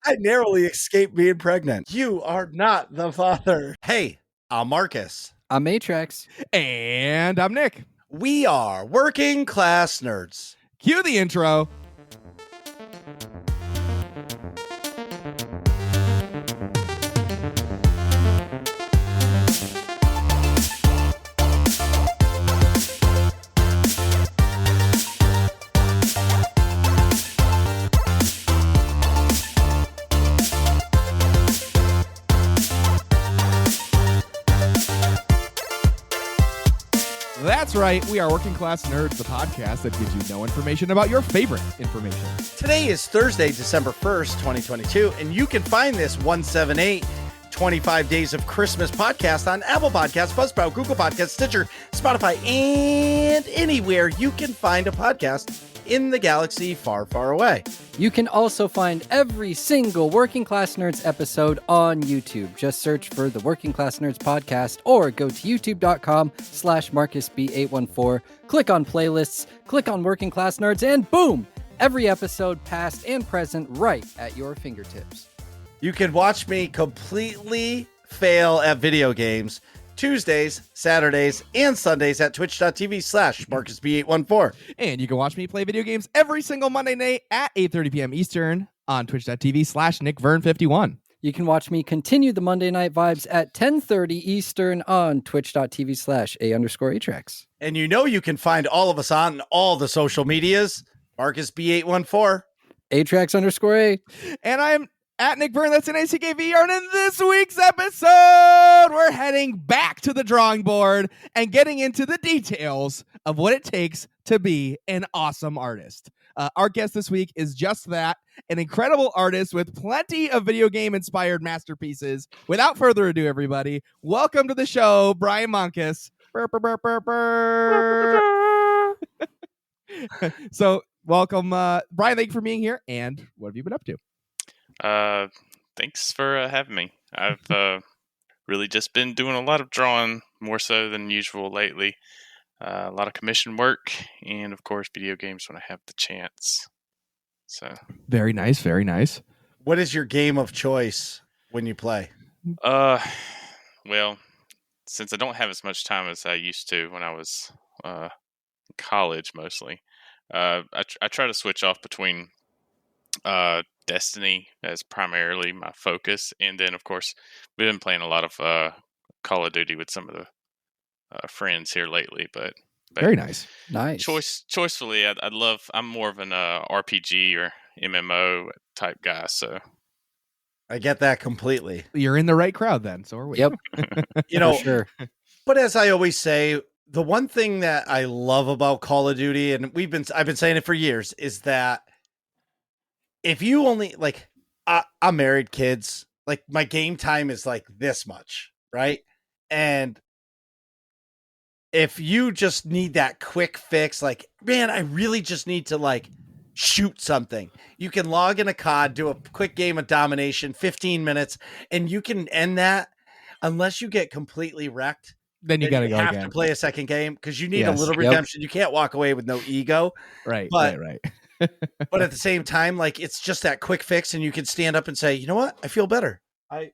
I narrowly escaped being pregnant. You are not the father. Hey, I'm Marcus. I'm Atrax. And I'm Nick. We are working class nerds. Cue the intro. That's right. We are Working Class Nerds, the podcast that gives you no information about your favorite information. Today is Thursday, December 1st, 2022, and you can find this 178 25 Days of Christmas podcast on Apple Podcasts, Buzzsprout, Google Podcasts, Stitcher, Spotify, and anywhere you can find a podcast in the galaxy far, far away. You can also find every single Working Class Nerds episode on YouTube. Just search for the Working Class Nerds podcast or go to youtube.com/MarcusB814. Click on playlists, click on Working Class Nerds, and boom! Every episode past and present right at your fingertips. You can watch me completely fail at video games Tuesdays, Saturdays, and Sundays at twitch.tv/MarcusB814. And you can watch me play video games every single Monday night at 8:30 p.m. Eastern on twitch.tv/NickVern51. You can watch me continue the Monday Night Vibes at 10:30 Eastern on twitch.tv/A_Atrax. And you know you can find all of us on all the social medias. MarcusB814. Atrax_A. And I'm at Nick Vern, that's an ACKVR, and in this week's episode, we're heading back to the drawing board and getting into the details of what it takes to be an awesome artist. Our guest this week is just that, an incredible artist with plenty of video game-inspired masterpieces. Without further ado, everybody, welcome to the show, Brian Moncus. Burr, burr, burr, burr, burr. So, welcome, Brian, thank you for being here, and what have you been up to? Thanks for having me. I've really just been doing a lot of drawing, more so than usual lately. A lot of commission work, and of course, video games when I have the chance. So Very nice, very nice. What is your game of choice when you play? well, since I don't have as much time as I used to when I was in college, mostly, I try to switch off between Destiny as primarily my focus, and then of course we've been playing a lot of Call of Duty with some of the friends here lately. But Very nice. Choicefully, I'm more of an RPG or MMO type guy, so I get that completely. You're in the right crowd then, so are we. Yep. You know, For sure. But as I always say, the one thing that I love about Call of Duty, and I've been saying it for years, is that if you only I'm married, kids, like my game time is like this much, right? And if you just need that quick fix, like, man, I really just need to like shoot something, you can log in a COD, do a quick game of domination, 15 minutes, and you can end that. Unless you get completely wrecked, Then you got to go have again. to play a second game because you need a Yes. little Yep. redemption. You can't walk away with no ego. Right, But- right. But at the same time, like, it's just that quick fix, and you can stand up and say, you know what? I feel better. I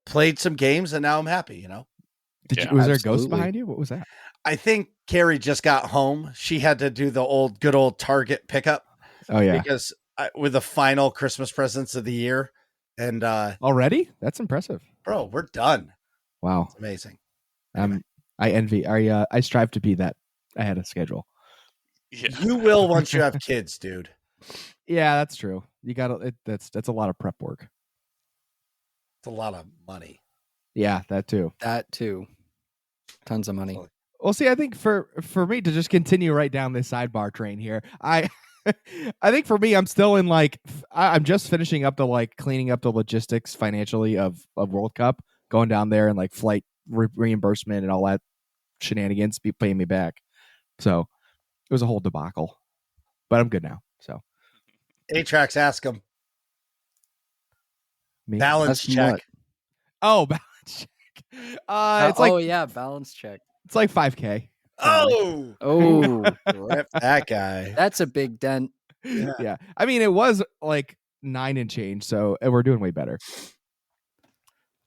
played some games, and now I'm happy, you know? Yeah, Was there a ghost absolutely. behind you? What was that? I think Carrie just got home. She had to do the good old Target pickup Oh, yeah. because with the final Christmas presents of the year. And, Already? That's impressive. bro, we're done. Wow. It's amazing. I envy. I strive to be that. I had a schedule. yeah. You will once you have kids, dude. Yeah, that's true. You got to. That's a lot of prep work. It's a lot of money. Yeah, that too. That too. Tons of money. Well, see, I think for me to just continue right down this sidebar train here, I think for me, I'm still in I'm just finishing up cleaning up the logistics financially of World Cup, going down there and flight reimbursement and all that shenanigans, be paying me back. So it was a whole debacle, but I'm good now. So Atrax, ask him. me, Balance That's check. what? oh, balance check. It's balance check. it's like $5,000. Oh, Oh, rip that guy. that's a big dent. Yeah. Yeah. I mean, it was like 9 and change, so we're doing way better.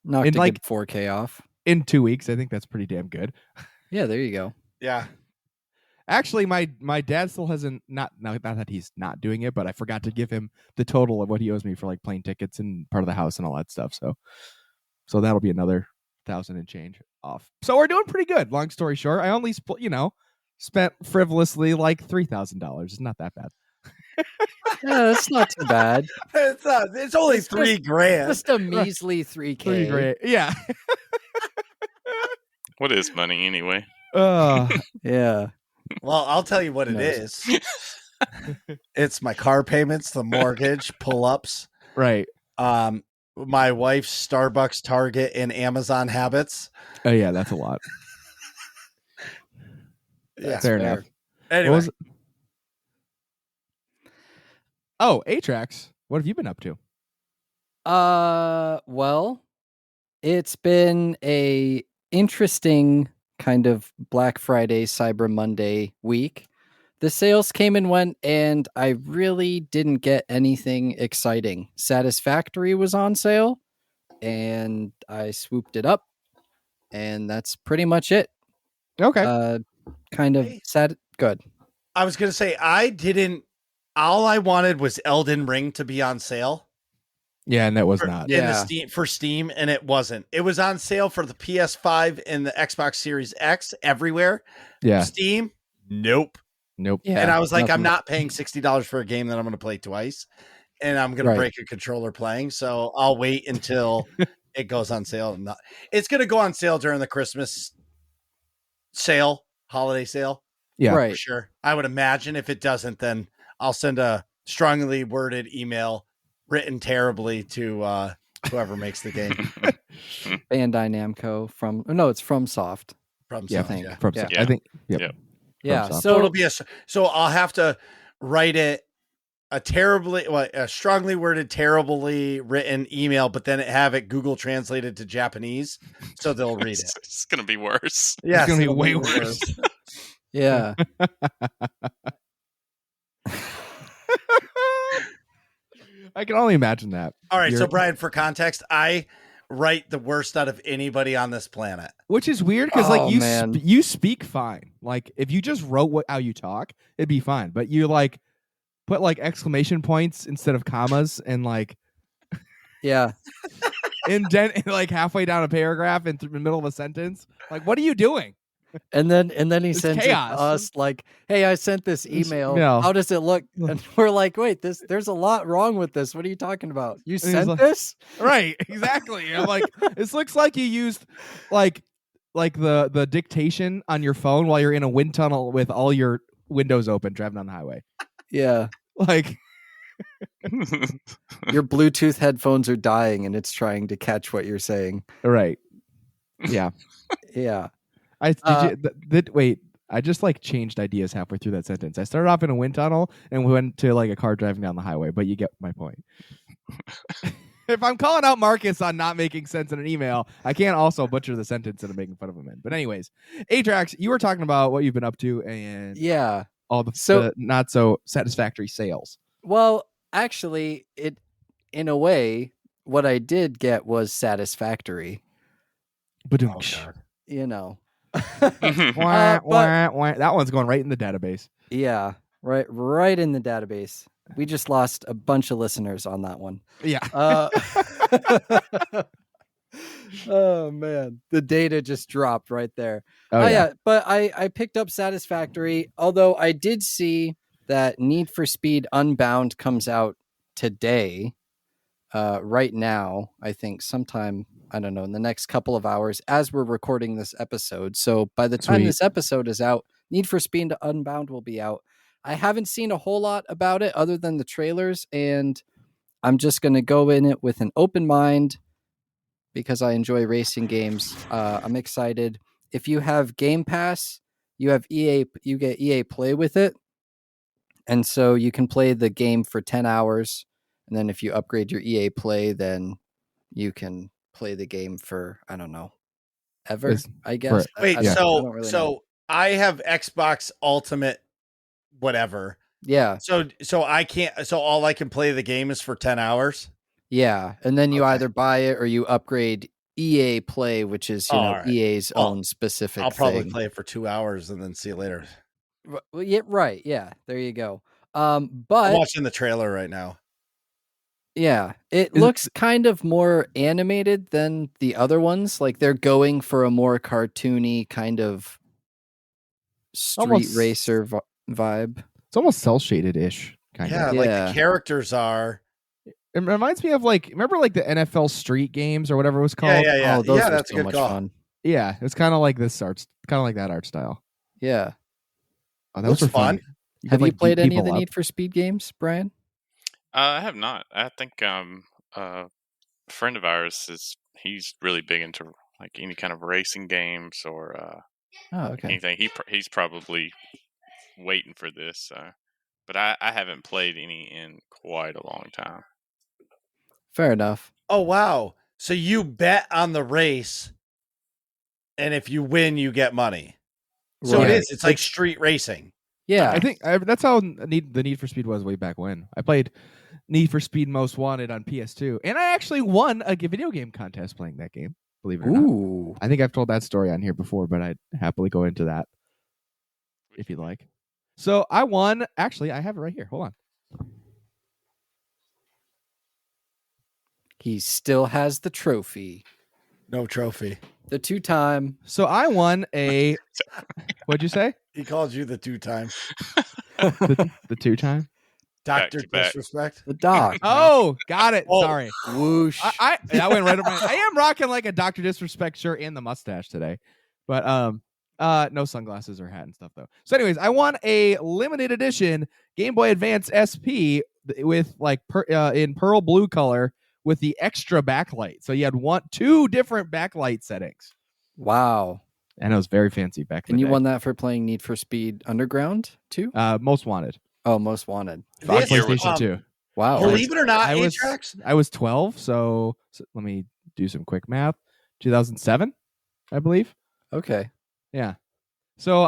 Knocked In a like- good 4K off. In 2 weeks, I think that's pretty damn good. Yeah, there you go. Yeah. Actually, my dad still hasn't not that he's not doing it, but I forgot to give him the total of what he owes me for like plane tickets and part of the house and all that stuff. So that'll be another 1,000 and change off. So we're doing pretty good. Long story short, I only spent frivolously like $3,000. It's not that bad. Yeah, that's not too bad. It's only It's $3,000. Just a measly 3K. Pretty great. Yeah. What is money anyway? Yeah. Well, I'll tell you what it is. It's my car payments, the mortgage, pull-ups, Right. my wife's Starbucks, Target, and Amazon habits. Oh yeah, that's a lot. Yeah, Fair enough. Anyway, Atrax. What have you been up to? Well, it's been a interesting kind of Black Friday, Cyber Monday week. The sales came and went, and I really didn't get anything exciting. Satisfactory was on sale, and I swooped it up, and that's pretty much it. Okay. Kind of sad. Good. I was going to say, all I wanted was Elden Ring to be on sale. Yeah, and that was not. In the Steam, and it wasn't. It was on sale for the PS5 and the Xbox Series X everywhere. Yeah. Steam, nope. Nope. Yeah, And I was like, nothing. I'm not paying $60 for a game that I'm going to play twice, and I'm going to Right. break a controller playing. So I'll wait until it goes on sale. It's going to go on sale during the Christmas sale, holiday sale. Yeah. Right. For sure. I would imagine if it doesn't, then I'll send a strongly worded email written terribly to whoever makes the game. Bandai Namco it's from Soft. From Yeah. Sony, yeah. From Yeah. I think. Yep. Yep. Yeah. Soft. So So it'll be so I'll have to write it a strongly worded, terribly written email, but then have it Google translated to Japanese, so they'll read it. It's gonna be worse. Yeah, It's gonna be way worse. yeah. I can only imagine that. All right, so You're- Brian, for context, I write the worst out of anybody on this planet. Which is weird because Oh, like man. you speak fine. Like if you just wrote how you talk, it'd be fine. But you like put like exclamation points instead of commas and like Yeah. indent like halfway down a paragraph in the middle of a sentence. Like what are you doing? And then he It's sends it chaos. to us like, "Hey, I sent this email. no. How does it look?" And we're like, "Wait, there's a lot wrong with this. What are you talking about? You he's sent like- this?" Right, exactly. I'm like, this looks like you used like the dictation on your phone while you're in a wind tunnel with all your windows open driving on the highway. Yeah. Like Your Bluetooth headphones are dying and it's trying to catch what you're saying. right. Yeah. Yeah. Wait, I just like changed ideas halfway through that sentence. I started off in a wind tunnel and we went to like a car driving down the highway, but you get my point. If I'm calling out Marcus on not making sense in an email, I can't also butcher the sentence that I'm making fun of him in. But anyways, Atrax, you were talking about what you've been up to and Yeah. all the So- not so satisfactory sales. Well, actually, in a way, what I did get was satisfactory. But You know. that one's going right in the database. Yeah. Right in the database. We just lost a bunch of listeners on that one. Yeah. Oh man, the data just dropped right there. Oh, Yeah, but I picked up Satisfactory, although I did see that Need for Speed Unbound comes out today. Right now, I think sometime, I don't know, in the next couple of hours as we're recording this episode. So by the time Sweet. this episode is out, Need for Speed Unbound will be out. I haven't seen a whole lot about it other than the trailers, and I'm just going to go in it with an open mind because I enjoy racing games. I'm excited. If you have Game Pass, you have EA, you get EA Play with it. And so you can play the game for 10 hours. And then if you upgrade your EA Play, then you can play the game for, I don't know, ever, I guess. Wait, I don't really know. I have Xbox Ultimate whatever. Yeah. So I can't. So all I can play the game is for 10 hours. Yeah. And then you Okay. either buy it or you upgrade EA Play, which is, All right. EA's Well, own specific I'll probably thing. play it for 2 hours and then see you later. Well, yeah, right. Yeah. There you go. I'm But watching the trailer right now. yeah, it Is- looks kind of more animated than the other ones. Like they're going for a more cartoony kind of street Almost- racer vibe. It's almost cel shaded ish, kind Yeah, of. like Yeah. the characters are. It reminds me of remember the NFL Street Games or whatever it was called. Yeah. Oh, those Yeah, are that's a so good much call. fun. Yeah, it's kind of like this art, kind of like that art style. Yeah. Oh, Looks those were fun. Have could, you beat played any of people the up. Need for Speed games, Brian? I have not. I think a friend of ours he's really big into like any kind of racing games or Oh, okay. anything. He's probably waiting for this. But I haven't played any in quite a long time. Fair enough. Oh wow! So you bet on the race, and if you win, you get money. So Right. it is. It's like street racing. Yeah. I think that's how the Need for Speed was way back when. I played Need for Speed Most Wanted on PS2, and I actually won a video game contest playing that game. Believe it or not. Ooh. I think I've told that story on here before, but I'd happily go into that if you'd like. So I won. Actually, I have it right here. Hold on. He still has the trophy. No trophy. The 2-time. So I won a. What'd you say? He called you the 2-time The 2-time. Doctor Back to back. Disrespect. The dog. Oh, got it. Oh. Sorry. Whoosh. I that went right over. I am rocking like a Dr. Disrespect shirt and the mustache today, but no sunglasses or hat and stuff though. So, anyways, I won a limited edition Game Boy Advance SP with in pearl blue color with the extra backlight. So you had two different backlight settings, Wow. and it was very fancy back then. And you won that for playing Need for Speed Underground too? Most Wanted Oh, Most Wanted. on This, PlayStation 2. Wow. Believe it or not, I was Atrax. I was 12, so let me do some quick math. 2007, I believe. Okay. Yeah. So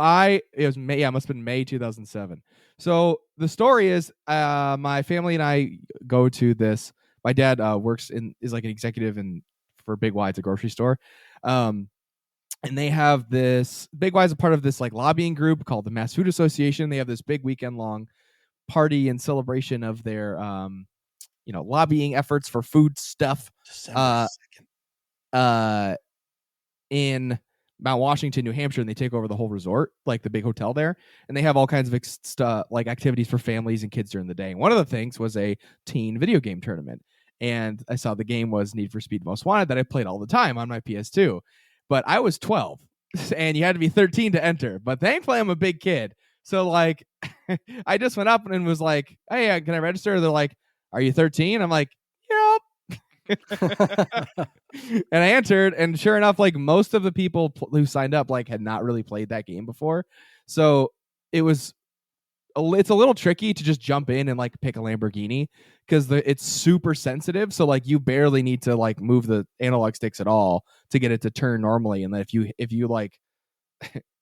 it was May. Yeah, it must have been May 2007. So the story is, my family and I go to this. My dad is like an executive for Big Y, it's a grocery store. And they have this Big Y is a part of this like lobbying group called the Mass Food Association. They have this big weekend long party and celebration of their lobbying efforts for food stuff. December 2nd. In Mount Washington, New Hampshire, and they take over the whole resort, like the big hotel there, and they have all kinds of like activities for families and kids during the day. And one of the things was a teen video game tournament, and I saw the game was Need for Speed Most Wanted that I played all the time on my PS2, but I was 12, and you had to be 13 to enter. But thankfully, I'm a big kid, so like I just went up and was like, "Hey, can I register?" They're like, "Are you 13?" I'm like, "Yep." And I entered, and sure enough, like most of the people who signed up like had not really played that game before, so it's a little tricky to just jump in and like pick a Lamborghini because it's super sensitive. So like you barely need to like move the analog sticks at all to get it to turn normally, and then if you like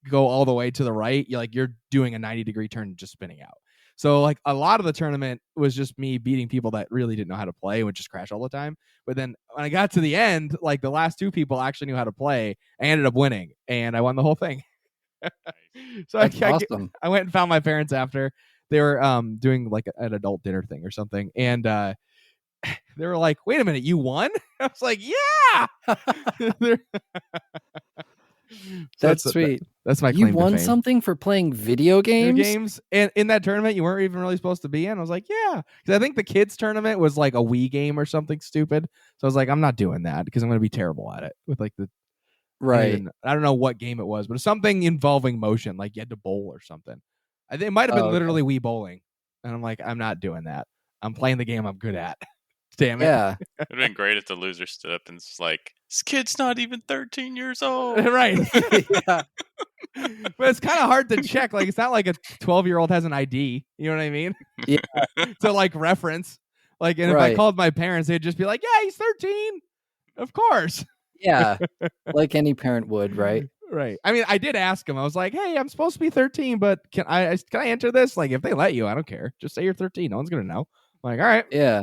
go all the way to the right, you're doing a 90-degree turn and just spinning out. So like a lot of the tournament was just me beating people that really didn't know how to play and would just crash all the time. But then when I got to the end, like the last two people actually knew how to play. I ended up winning, and I won the whole thing. So That's awesome. I went and found my parents after. They were doing like an adult dinner thing or something, and they were like, "Wait a minute, you won?" I was like, "Yeah." That's sweet. That's my You claim to won fame. something for playing video Video games? games, and in that tournament you weren't even really supposed to be in. I was like, yeah, because I think the kids tournament was like a Wii game or something stupid. So I was like, I'm not doing that because I'm going to be terrible at it with like the Right. I don't know what game it was, but something involving motion, like you had to bowl or something. I think it might have been Oh, okay. literally Wii bowling, and I'm like, I'm not doing that. I'm playing the game I'm good at. Damn it. Yeah. It'd been great if the loser stood up and was like, "This kid's not even 13 years old." Right. Yeah. But it's kind of hard to check. Like, it's not like a 12-year-old has an ID. You know what I mean? Yeah. To like reference. Like, and if I Right. called my parents, they'd just be like, yeah, he's 13. Of course. Yeah. Like any parent would, right? Right. I mean, I did ask him. I was like, "Hey, I'm supposed to be 13, but can I enter this? Like, if they let you, I don't care. Just say you're 13. No one's gonna know." I'm like, all right. Yeah.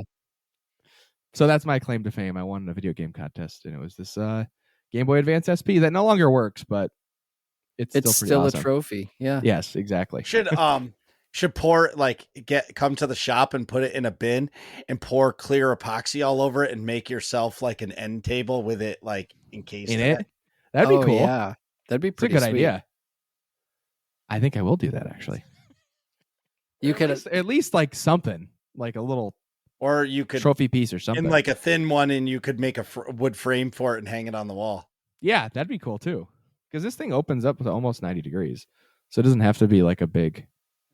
So that's my claim to fame. I won a video game contest, and it was this Game Boy Advance SP that no longer works, but it's still pretty still awesome. a trophy. Yeah. Yes, exactly. Should pour come to the shop and put it in a bin and pour clear epoxy all over it and make yourself like an end table with it like encased in it. That'd be cool. Yeah. That'd be It's a pretty good sweet. idea. I think I will do that actually. You could at least like something, like a little Or you could trophy piece or something. in like a thin one, and you could make a wood frame for it and hang it on the wall. Yeah, that'd be cool too. Because this thing opens up to almost 90 degrees. So it doesn't have to be like a big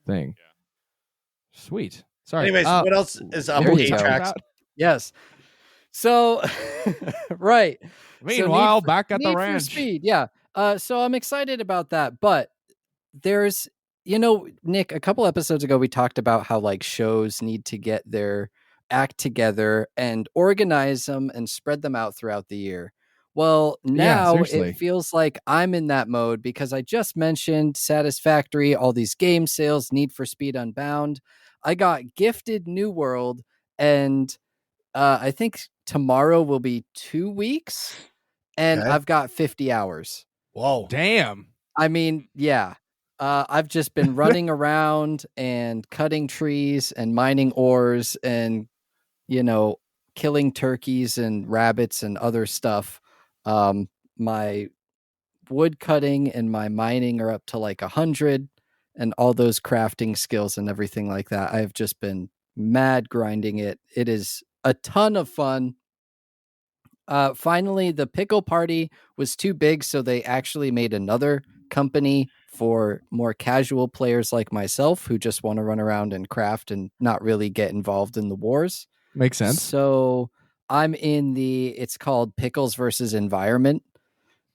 thing. Yeah. Sweet. Sorry. Anyways, what else is up there with you go. Atrax? Yes. So, right. Meanwhile, So back at the Need for ranch. Speed, yeah. So I'm excited about that, but there's, Nick, a couple episodes ago we talked about how like shows need to get their act together and organize them and spread them out throughout the year. Well, now it feels like I'm in that mode because I just mentioned Satisfactory, all these game sales, Need for Speed Unbound. I got gifted New World, and I think tomorrow will be 2 weeks, and I've got 50 hours. Whoa. Damn. I mean, yeah. I've just been running around and cutting trees and mining ores and, killing turkeys and rabbits and other stuff. My wood cutting and my mining are up to like 100, and all those crafting skills and everything like that. I've just been mad grinding it. It is a ton of fun. Finally, the pickle party was too big, so they actually made another company for more casual players like myself who just want to run around and craft and not really get involved in the wars. Makes sense. So I'm in it's called Pickles versus Environment,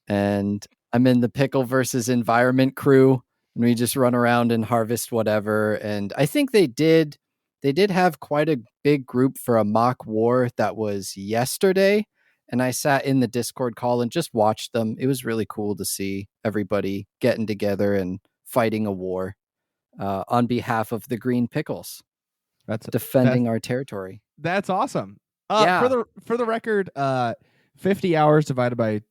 and I'm in the Pickle versus Environment crew, and we just run around and harvest whatever. And I think they did have quite a big group for a mock war that was yesterday. And I sat in the Discord call and just watched them. It was really cool to see everybody getting together and fighting a war on behalf of the Green Pickles. That's defending our territory. That's awesome. Yeah. For the record, 50 hours divided by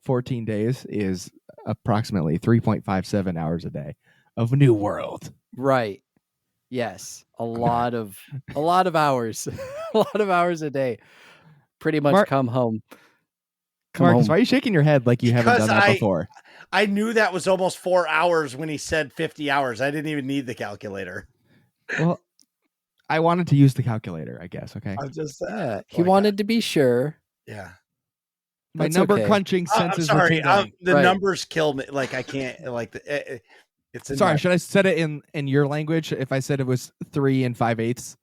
14 days is approximately 3.57 hours a day of New World. Right. Yes. A lot of hours. A lot of hours a day. Pretty much come home. Marcus, why are you shaking your head like you haven't done that before? I knew that was almost 4 hours when he said 50 hours. I didn't even need the calculator. Well, I wanted to use the calculator, I guess. Okay. I'm just he wanted to be sure. Yeah. My number crunching senses. I'm sorry. The numbers kill me. Like I can't. Like it's. Sorry. Should I set it in your language? If I said it was 3 5/8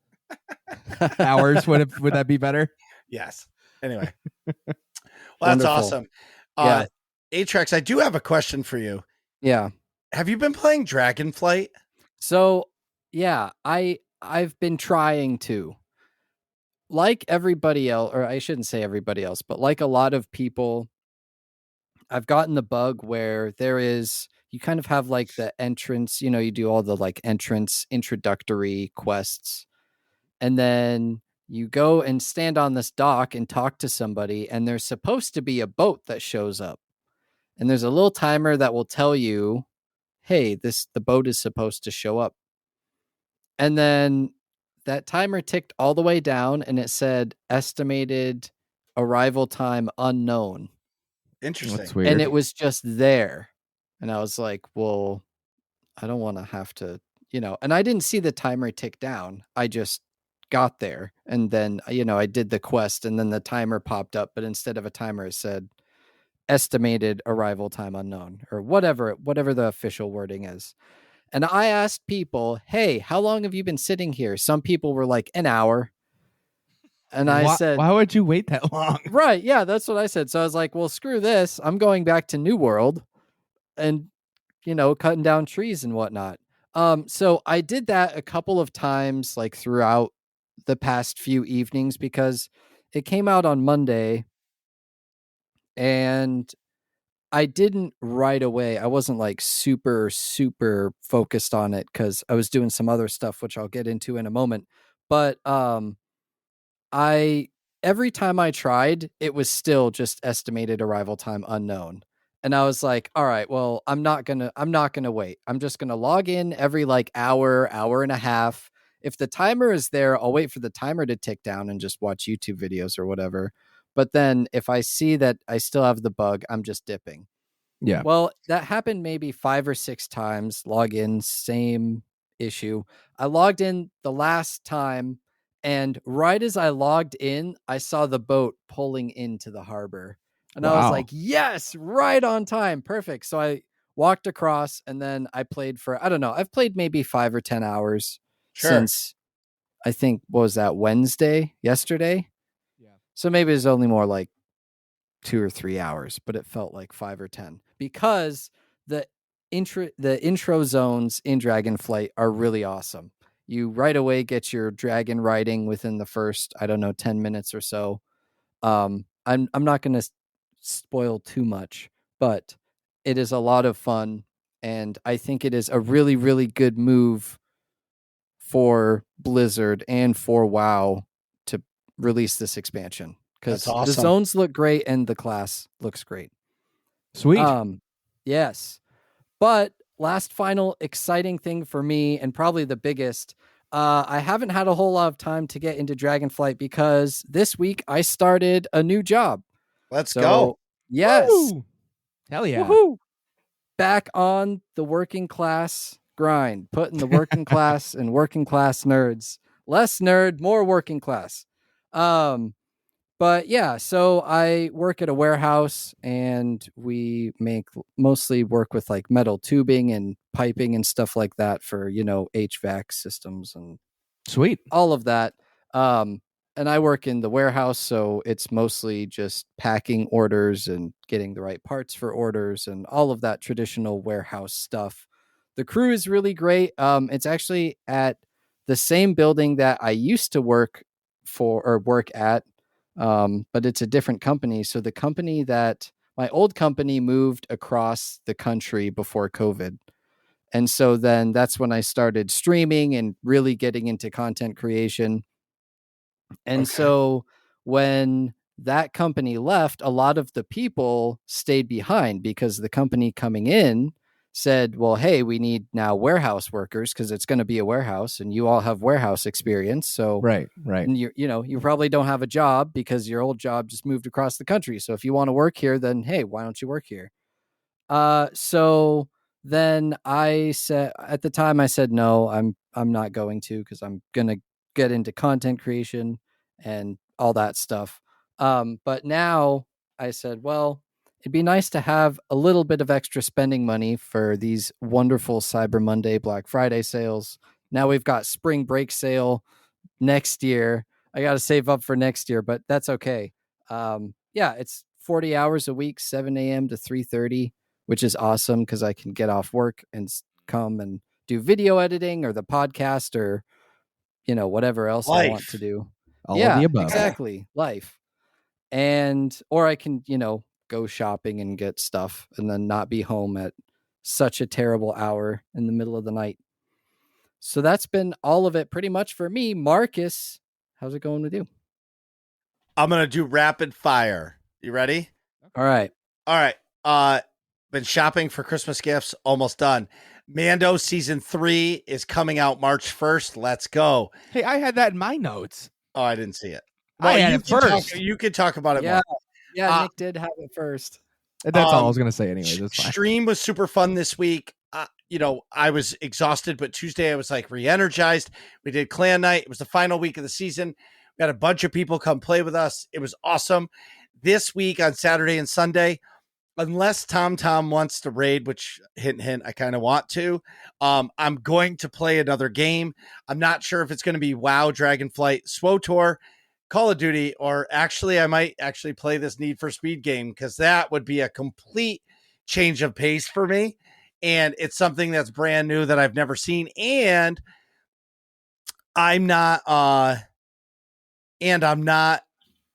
hours, would that be better? Yes. Anyway. Well, that's awesome. Atrax, I do have a question for you. Yeah. Have you been playing Dragonflight? So, yeah, I've been trying to. Like everybody else, or I shouldn't say everybody else, but like a lot of people, I've gotten the bug where you kind of have like the entrance, you do all the like entrance introductory quests, and then you go and stand on this dock and talk to somebody, and there's supposed to be a boat that shows up. And there's a little timer that will tell you, hey, the boat is supposed to show up. And then that timer ticked all the way down, and it said estimated arrival time unknown. Interesting. That's weird. And it was just there. And I was like, well, I don't want to have to, and I didn't see the timer tick down. I just got there, and then I did the quest, and then the timer popped up, but instead of a timer it said estimated arrival time unknown, or whatever the official wording is. And I asked people, hey, how long have you been sitting here? Some people were like an hour, and I said, why would you wait that long? Right, yeah, that's what I said. So I was like, well, screw this, I'm going back to New World and cutting down trees and whatnot. So I did that a couple of times, like throughout the past few evenings, because it came out on Monday, and I didn't right away. I wasn't like super focused on it because I was doing some other stuff, which I'll get into in a moment. But I every time I tried, it was still just estimated arrival time unknown. And I was like, all right, well, I'm not gonna wait. I'm just gonna log in every like hour and a half. If the timer is there, I'll wait for the timer to tick down and just watch YouTube videos or whatever. But then if I see that I still have the bug, I'm just dipping. Yeah. Well, that happened maybe 5 or 6 times. Log in, same issue. I logged in the last time, and right as I logged in, I saw the boat pulling into the harbor. And I was Wow. like, yes, right on time. Perfect. So I walked across and then I played for, I don't know, I've played maybe 5 or 10 hours since I think, what was that, yesterday? Yeah. So maybe it's only more like 2 or 3 hours, but it felt like 5 or 10 because the intro zones in Dragonflight are really awesome. You right away get your dragon riding within the first, I don't know, 10 minutes or so. I'm not going to spoil too much, but it is a lot of fun, and I think it is a really, really good move for Blizzard and for WoW to release this expansion because That's the awesome. zones look great and the class looks great. Sweet. Yes. But last final exciting thing for me, and probably the biggest, I haven't had a whole lot of time to get into Dragonflight because this week I started a new job. Let's go. Yes. Woo! Hell yeah. Woohoo! Back on the working class grind, putting the working class and working class nerds. Less nerd, more working class. But yeah, so I work at a warehouse and we mostly work with like metal tubing and piping and stuff like that for, HVAC systems and Sweet. all of that. And I work in the warehouse, so it's mostly just packing orders and getting the right parts for orders and all of that traditional warehouse stuff. The crew is really great. It's actually at the same building that I used to work at, but it's a different company. So the company that my old company moved across the country before COVID. And so then that's when I started streaming and really getting into content creation. And so when that company left, a lot of the people stayed behind because the company coming in said, well, hey, we need now warehouse workers because it's going to be a warehouse and you all have warehouse experience. So Right. and you probably don't have a job because your old job just moved across the country. So if you want to work here, then hey, why don't you work here? So then I said at the time I said no, I'm not going to because I'm gonna get into content creation and all that stuff. But now I said, well, it'd be nice to have a little bit of extra spending money for these wonderful Cyber Monday, Black Friday sales. Now we've got spring break sale next year. I got to save up for next year, but that's okay. Yeah, it's 40 hours a week, 7 a.m. to 3:30, which is awesome because I can get off work and come and do video editing or the podcast or whatever else I want to do. All of the above. Exactly. Life. And or I can, go shopping and get stuff and then not be home at such a terrible hour in the middle of the night. So that's been all of it pretty much for me. Marcus, how's it going with you? I'm going to do rapid fire. You ready? All right. Been shopping for Christmas gifts, almost done. Mando season 3 is coming out March 1st. Let's go. Hey, I had that in my notes. Oh, I didn't see it. I had it first. You can talk about it Yeah. more. Yeah, Nick did have it first. That's all I was going to say anyways. That's fine. Stream was super fun this week. I was exhausted, but Tuesday I was like re-energized. We did clan night. It was the final week of the season. We had a bunch of people come play with us. It was awesome. This week on Saturday and Sunday, unless Tom wants to raid, which hint, I kind of want to, I'm going to play another game. I'm not sure if it's going to be WoW, Dragonflight, SWOTOR, Call of Duty, or actually I might actually play this Need for Speed game because that would be a complete change of pace for me. And it's something that's brand new that I've never seen. And I'm not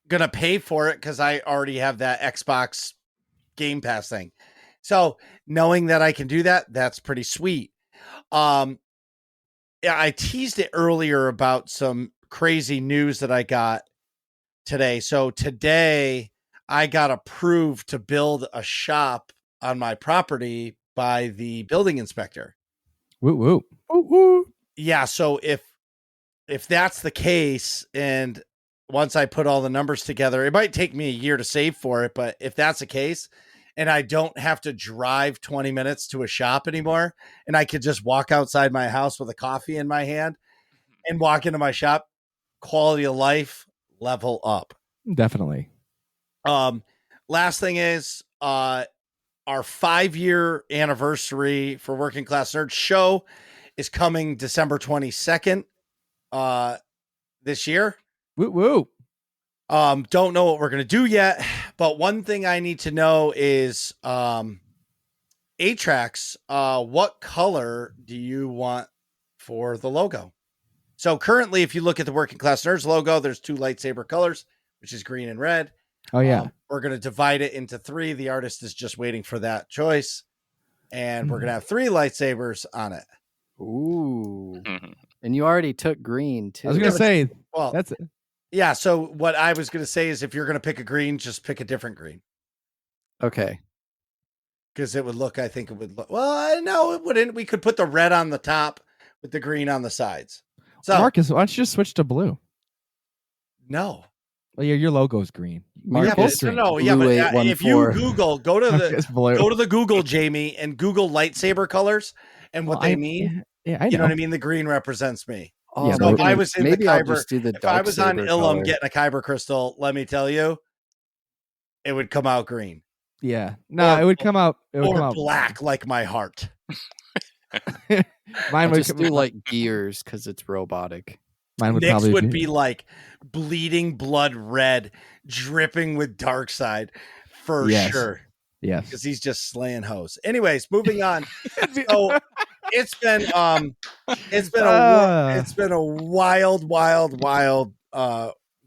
going to pay for it because I already have that Xbox Game Pass thing. So knowing that I can do that, that's pretty sweet. Yeah, I teased it earlier about some crazy news that I got today. So today I got approved to build a shop on my property by the building inspector. Woo woo. Woo woo. Yeah, so if that's the case, and once I put all the numbers together, it might take me a year to save for it, but if that's the case, and I don't have to drive 20 minutes to a shop anymore, and I could just walk outside my house with a coffee in my hand and walk into my shop, quality of life level up. Definitely. Last thing is our 5-year anniversary for Working Class Nerds show is coming December 22nd this year. Woo woo. Don't know what we're going to do yet, but one thing I need to know is Atrax, what color do you want for the logo? So currently, if you look at the Working Class Nerds logo, there's 2 lightsaber colors, which is green and red. Oh yeah. We're going to divide it into 3. The artist is just waiting for that choice. And we're going to have 3 lightsabers on it. Ooh. And you already took green too. I was gonna say, well, that's it. Yeah. So what I was going to say is if you're going to pick a green, just pick a different green. Okay. Because it would look, I think it would look, well, no, it wouldn't. We could put the red on the top with the green on the sides. So Marcus, why don't you just switch to blue? No. Well, your logo's green. Marcus, Yeah, Both green. no, yeah, but if you 814. Google, go to Marcus blue. the Google, Jamie, and Google lightsaber colors and what they mean. Yeah, I know. You know what I mean? The green represents me. Oh, Yeah, So if but I was in the maybe I'll Kyber, just do the if I was on dark saber Ilum color. getting a Kyber crystal, let me tell you, it would come out green. Yeah. No, Or- it would come out. It would Or come out black like my heart. Mine I'll would just come- do like gears because it's robotic. Mine would Nick's probably would be like bleeding blood red, dripping with dark side for Yes. sure. yes. Because he's just slaying hoes. Anyways, moving on. So it's been a wild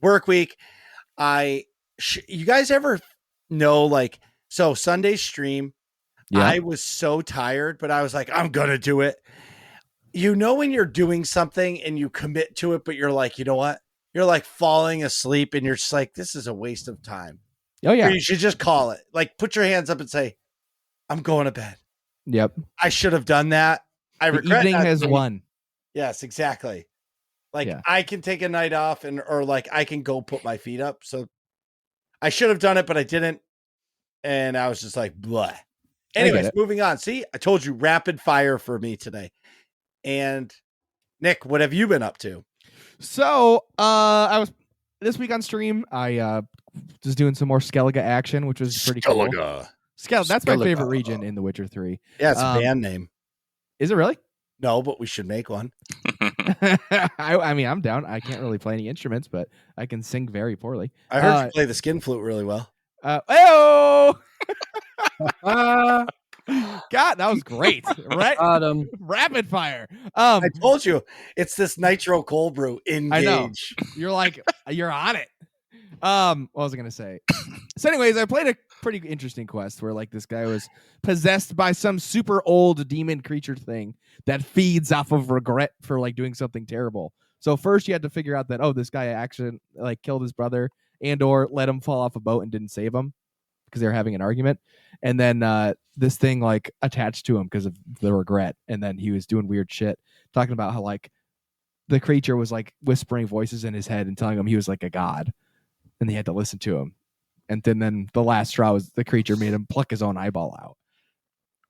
work week. You guys ever know, like, so Sunday stream, Yeah. I was so tired, but I was like, I'm gonna do it. You know, when you're doing something and you commit to it, but you're like, you know what? You're like falling asleep and you're just like, this is a waste of time. Oh yeah. Or you should just call it. Like, put your hands up and say, I'm going to bed. Yep. I should have done that. I The regret evening not has doing- won. Yes, exactly. Like, Yeah. I can take a night off or like I can go put my feet up. So I should have done it, but I didn't. And I was just like, blah. Anyways, it. moving on. See, I told you rapid fire for me today. And Nick, what have you been up to? So, I was this week on stream. I was doing some more Skellige action, which was pretty cool. That's my Skellige. favorite region in The Witcher 3. Yeah, it's a Um, band name. Is it really? No, but we should make one. I mean, I'm down. I can't really play any instruments, but I can sing very poorly. I heard you play the skin flute really well. Oh, God, that was great. Right? Rapid fire. I told you, it's this nitro cold brew. I know. Engage. You're like, you're on it. What was I gonna say? So, anyways, I played a pretty interesting quest where like this guy was possessed by some super old demon creature thing that feeds off of regret for like doing something terrible. So first you had to figure out that, oh, this guy actually like killed his brother and or let him fall off a boat and didn't save him because they were having an argument. And then this thing like attached to him because of the regret. And then he was doing weird shit, talking about how like the creature was like whispering voices in his head and telling him he was like a god. And he had to listen to him. And then the last straw was the creature made him pluck his own eyeball out.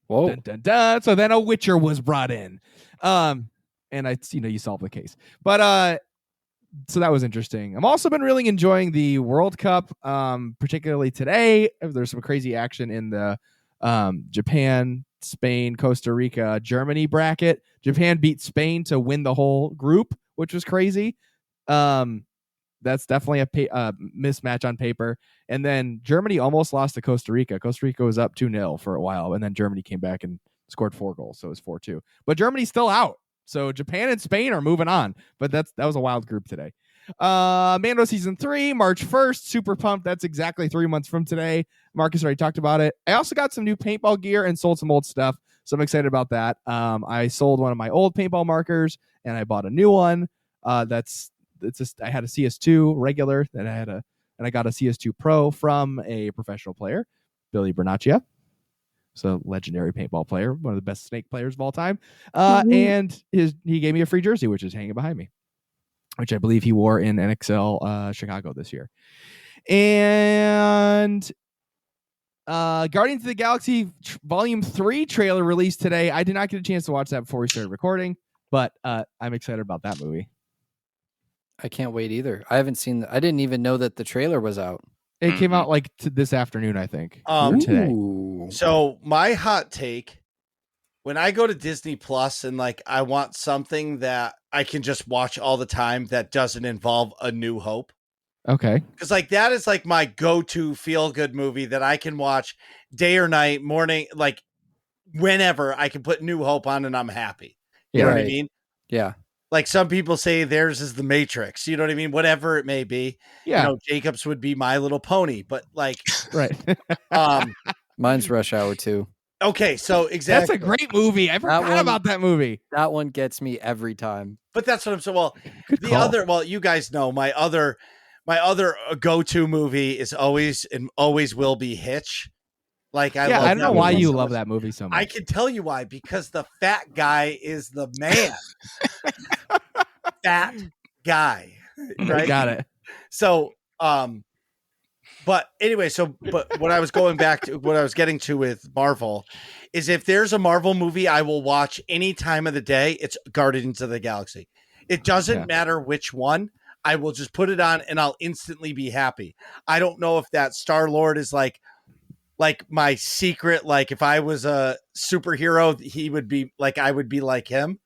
Whoa. Dun, dun, dun. So then a Witcher was brought in. And you solve the case. But so that was interesting. I've also been really enjoying the World Cup, particularly today. There's some crazy action in the Japan, Spain, Costa Rica, Germany bracket. Japan beat Spain to win the whole group, which was crazy. That's definitely a mismatch on paper. And then Germany almost lost to Costa Rica. Costa Rica was up 2-0 for a while, and then Germany came back and scored 4 goals, so it was 4-2. But Germany's still out. So Japan and Spain are moving on. But that was a wild group today. Mando season 3, March 1st. Super pumped. That's exactly 3 months from today. Marcus already talked about it. I also got some new paintball gear and sold some old stuff, so I'm excited about that. I sold one of my old paintball markers and I bought a new one. I had a CS2 regular and I got a CS2 Pro from a professional player, Billy Bernaccia. So legendary paintball player, one of the best snake players of all time. And he gave me a free jersey, which is hanging behind me, which I believe he wore in NXL Chicago this year. And Guardians of the Galaxy Volume 3 trailer released today. I did not get a chance to watch that before we started recording, but I'm excited about that movie. I can't wait either. I haven't seen. I didn't even know that the trailer was out. It came out like this afternoon, I think. Today. Ooh. So my hot take, when I go to Disney Plus and like I want something that I can just watch all the time that doesn't involve A New Hope. Okay. Because like that is like my go-to feel-good movie that I can watch day or night, morning, like whenever I can put New Hope on and I'm happy. You know what I mean? Yeah. Like some people say theirs is The Matrix. You know what I mean? Whatever it may be. Yeah. You know, Jacob's would be My Little Pony, but like, Right. Mine's Rush Hour 2. Okay, so exactly. That's a great movie. I forgot about that movie. That one gets me every time. But that's what I'm saying. Well, Good the call. other, well, you guys know my other go-to movie is always and always will be Hitch. Like I love I don't know that why movie you so love much. that movie so much. I can tell you why, because the fat guy is the man. Fat guy. Right? Got it. So, but anyway, but what I was getting to with Marvel is if there's a Marvel movie I will watch any time of the day, it's Guardians of the Galaxy. It doesn't matter which one. I will just put it on and I'll instantly be happy. I don't know if that Star-Lord is like my secret, like if I was a superhero, he would be like, I would be like him.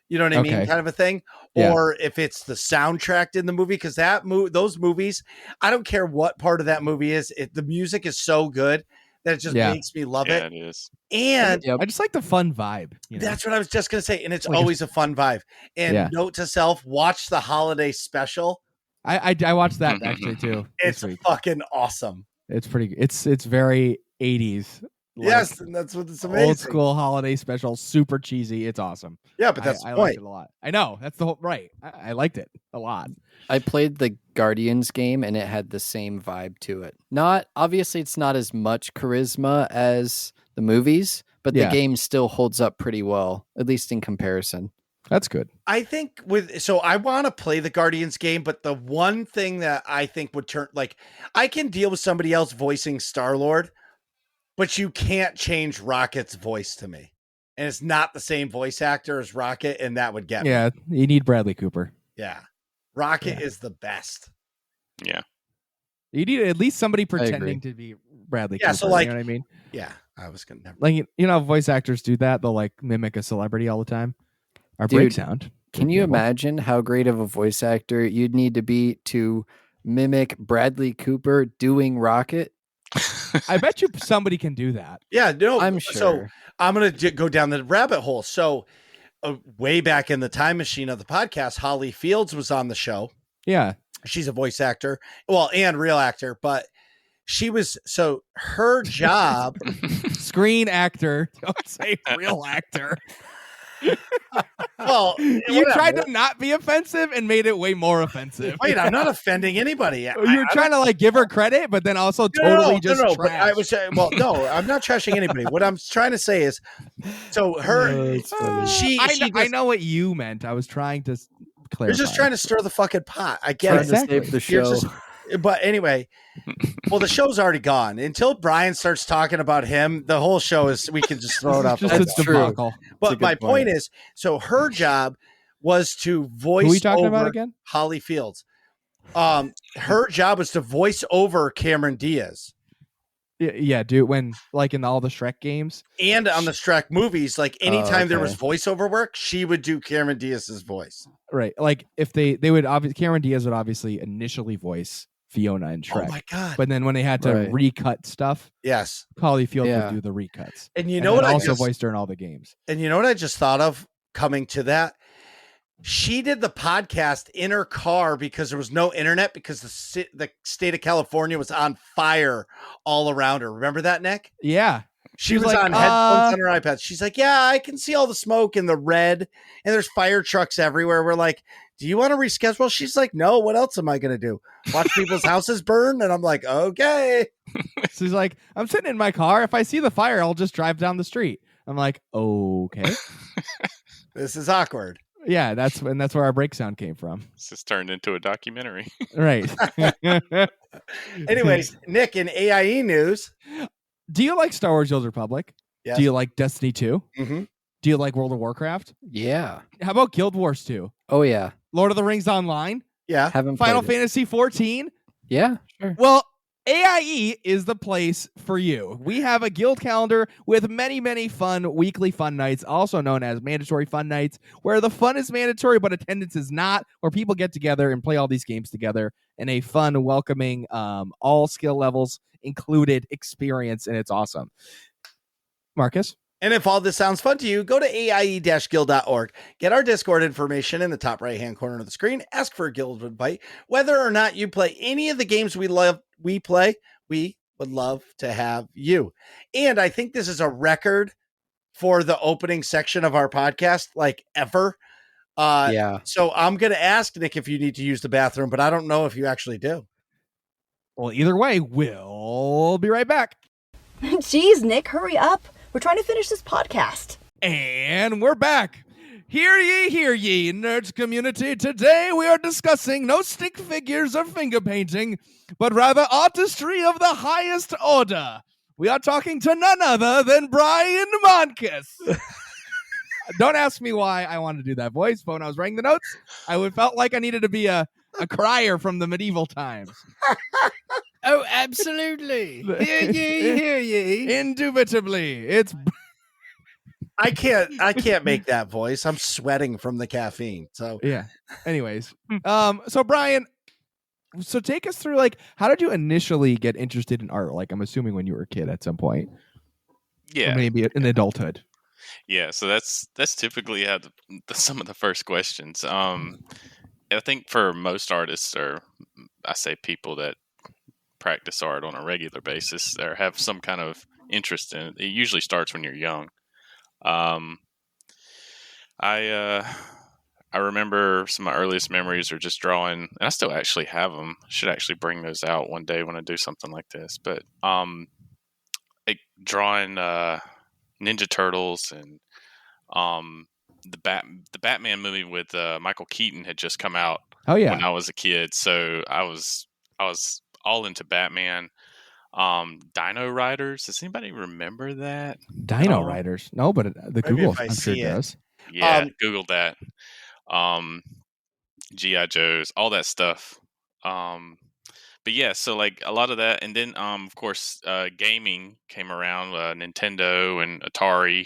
You know what I mean? Kind of a thing. Yeah. Or if it's the soundtrack in the movie, because those movies, I don't care what part of that movie is. The music is so good that it just makes me love it. It is. And I just like the fun vibe. that's what I was just going to say. And it's Like always a fun vibe. And note to self, watch the holiday special. I watched that actually too. It's fucking awesome. It's pretty. It's very 80s. Yes, and that's what it's amazing. Old school holiday special, super cheesy. It's awesome. Yeah, but that's the I point. liked it a lot. I know that's the whole right. I liked it a lot. I played the Guardians game and it had the same vibe to it. Obviously it's not as much charisma as the movies, but the game still holds up pretty well, at least in comparison. That's good. I think I want to play the Guardians game, but the one thing that I think would turn, like, I can deal with somebody else voicing Star-Lord, but you can't change Rocket's voice to me. And it's not the same voice actor as Rocket, and that would get me. Yeah, you need Bradley Cooper. Yeah. Rocket is the best. Yeah. You need at least somebody pretending to be Bradley Cooper. So like, you know what I mean? Yeah, I was going to. Like, you know how voice actors do that? They'll like mimic a celebrity all the time. Our break sound. Can you imagine how great of a voice actor you'd need to be to mimic Bradley Cooper doing Rocket? I bet you somebody can do that. Yeah, no, I'm sure. So I'm going to go down the rabbit hole. So way back in the time machine of the podcast, Holly Fields was on the show. Yeah. She's a voice actor, and real actor, but her job, screen actor. Don't say real actor. Well, you tried to not be offensive and made it way more offensive. Wait, I'm not offending anybody. You were trying to like give her credit, but then also totally just no. trash. But I was no, I'm not trashing anybody. What I'm trying to say is, so her, I know what you meant. I was trying to clarify. You're just trying to stir the fucking pot. I get it. Exactly. To save the show. But anyway, well, the show's already gone. Until Brian starts talking about him, the whole show is, we can just throw it up. Just a debacle. But my point is, so her job was to voice Who are we talking over about again? Holly Fields. Her job was to voice over Cameron Diaz. Yeah, dude, when like in all the Shrek games. And on the Shrek movies, like anytime there was voiceover work, she would do Cameron Diaz's voice. Right. Like if they would Cameron Diaz would obviously initially voice Fiona and Shrek. Oh my God. But then when they had to recut stuff, yes, Holly Fields would do the recuts. And you know what? I also voiced her in all the games. And you know what I just thought of coming to that? She did the podcast in her car because there was no internet because the state of California was on fire all around her. Remember that, Nick? Yeah. She was on headphones on her iPad. She's like, yeah, I can see all the smoke and the red, and there's fire trucks everywhere. We're like, do you want to reschedule? She's like, no, what else am I going to do? Watch people's houses burn? And I'm like, okay. She's like, I'm sitting in my car. If I see the fire, I'll just drive down the street. I'm like, okay. This is awkward. Yeah, that's where our break sound came from. This has turned into a documentary. Right. Anyways, Nick, in AIE news. Do you like Star Wars: The Old Republic? Yes. Do you like Destiny 2? Mm-hmm. Do you like World of Warcraft? Yeah. How about Guild Wars 2? Oh, yeah. Lord of the Rings Online? Yeah. Haven't Final played it. Fantasy 14? Yeah, sure. Well, AIE is the place for you. We have a guild calendar with many, many fun weekly fun nights, also known as mandatory fun nights, where the fun is mandatory but attendance is not, where people get together and play all these games together in a fun, welcoming, all skill levels included experience, and it's awesome. Marcus? And if all this sounds fun to you, go to aie-guild.org. Get our Discord information in the top right-hand corner of the screen. Ask for a guild invite. Whether or not you play any of the games we play, we would love to have you. And I think this is a record for the opening section of our podcast, like ever. Yeah. So I'm going to ask Nick if you need to use the bathroom, but I don't know if you actually do. Well, either way, we'll be right back. Jeez, Nick, hurry up. We're trying to finish this podcast. And we're back. Hear ye, nerds community. Today we are discussing no stick figures or finger painting, but rather artistry of the highest order. We are talking to none other than Brian Moncus. Don't ask me why I wanted to do that voice, but when I was writing the notes, I felt like I needed to be a crier from the medieval times. Oh, absolutely. Hear ye. Indubitably. It's I can't make that voice. I'm sweating from the caffeine. So yeah. Anyways, so Brian, so take us through, like, how did you initially get interested in art? Like, I'm assuming when you were a kid at some point. Yeah. Or maybe in adulthood. Yeah, so that's typically how some of the first questions. I think for most artists, or I say people that practice art on a regular basis, or have some kind of interest in it, it usually starts when you're young. I remember some of my earliest memories are just drawing, and I still actually have them. I should actually bring those out one day when I do something like this. But like drawing Ninja Turtles, and the Batman movie with Michael Keaton had just come out. Oh yeah, when I was a kid, so I was all into Batman. Dino Riders. Does anybody remember that? Dino Riders? No, but the Maybe Google if I I'm sure see it. does. Yeah, Google that. G.I. Joes, all that stuff. But yeah, so like a lot of that, and then of course gaming came around, Nintendo and Atari,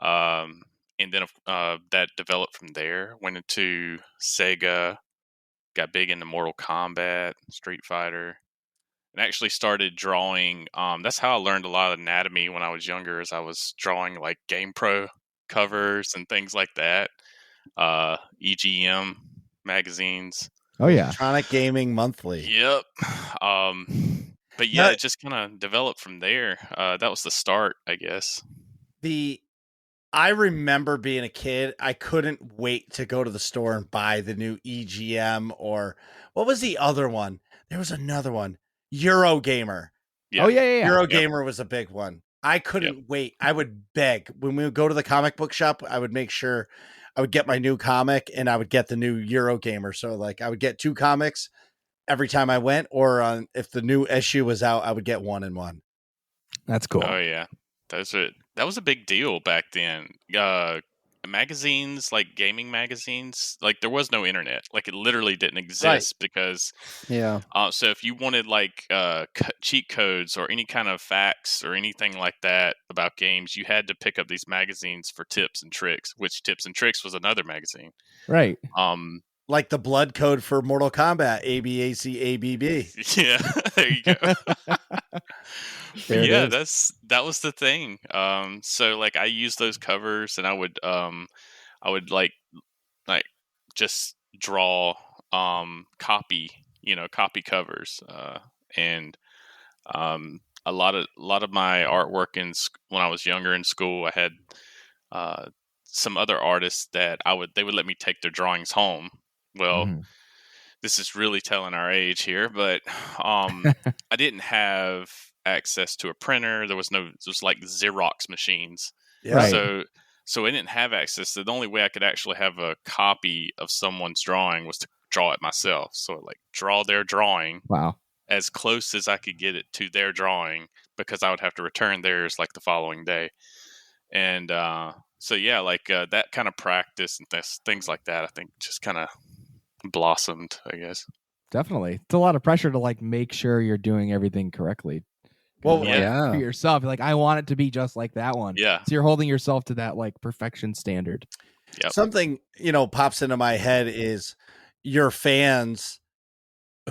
and then that developed from there. Went into Sega, got big into Mortal Kombat, Street Fighter, and actually started drawing. That's how I learned a lot of anatomy when I was younger, as I was drawing like GamePro covers and things like that, EGM magazines. Oh yeah, Electronic Gaming Monthly. Yep. But yeah, it just kind of developed from there. That was the start, I guess. I remember being a kid, I couldn't wait to go to the store and buy the new EGM, or what was the other one? There was another one, Eurogamer. Yeah. Oh yeah. Eurogamer was a big one. I couldn't wait. I would beg when we would go to the comic book shop. I would make sure I would get my new comic, and I would get the new Eurogamer. So like I would get 2 comics every time I went, or if the new issue was out, I would get 1 and 1. That's cool. Oh yeah, that was a big deal back then. Magazines, like gaming magazines, like there was no internet. Like it literally didn't exist, because so if you wanted like cheat codes or any kind of facts or anything like that about games, you had to pick up these magazines for tips and tricks, which Tips and Tricks was another magazine. Right. Like the blood code for Mortal Kombat, ABACABB. Yeah, there you go. Yeah, that was the thing. So like I used those covers, and I would like just draw copy covers, and a lot of my artwork when I was younger in school. I had some other artists that they would let me take their drawings home. Well, Mhm. this is really telling our age here, but I didn't have access to a printer. There was like Xerox machines. Yeah. Right. So I didn't have access. So the only way I could actually have a copy of someone's drawing was to draw it myself. So like draw their drawing Wow. as close as I could get it to their drawing, because I would have to return theirs like the following day. And so yeah, like that kind of practice and things like that, I think just kind of blossomed, I guess. Definitely. It's a lot of pressure to like make sure you're doing everything correctly. Well, Like, yeah. for yourself, you're like, I want it to be just like that one. Yeah. So you're holding yourself to that like perfection standard. Yep. Something, pops into my head is your fans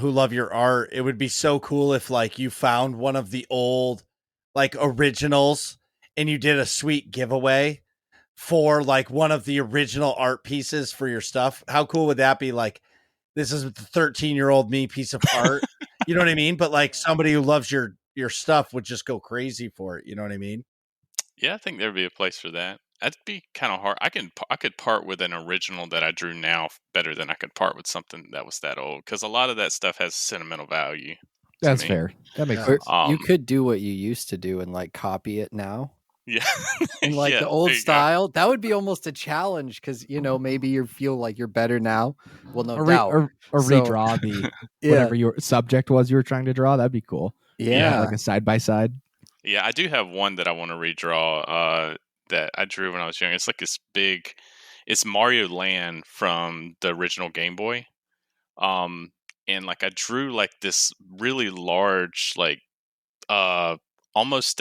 who love your art. It would be so cool if like you found one of the old like originals and you did a sweet giveaway for like one of the original art pieces for your stuff. How cool would that be? Like, this is the 13-year-old me piece of art. You know what I mean? But like somebody who loves your stuff would just go crazy for it. You know what I mean? Yeah, I think there'd be a place for that. That'd be kind of hard. I could part with an original that I drew now better than I could part with something that was that old, because a lot of that stuff has sentimental value. That's me. fair. That makes Yeah. sense. You could do what you used to do and like copy it now. Yeah, In like Yeah, the old there you go. style. That would be almost a challenge because maybe you feel like you're better now. Well, no Or, doubt. or So- redraw the Yeah. whatever your subject was you were trying to draw. That'd be cool. Yeah. Like a side by side. Yeah, I do have one that I want to redraw that I drew when I was young. It's like this big, it's Mario Land from the original Game Boy. And like I drew like this really large, like almost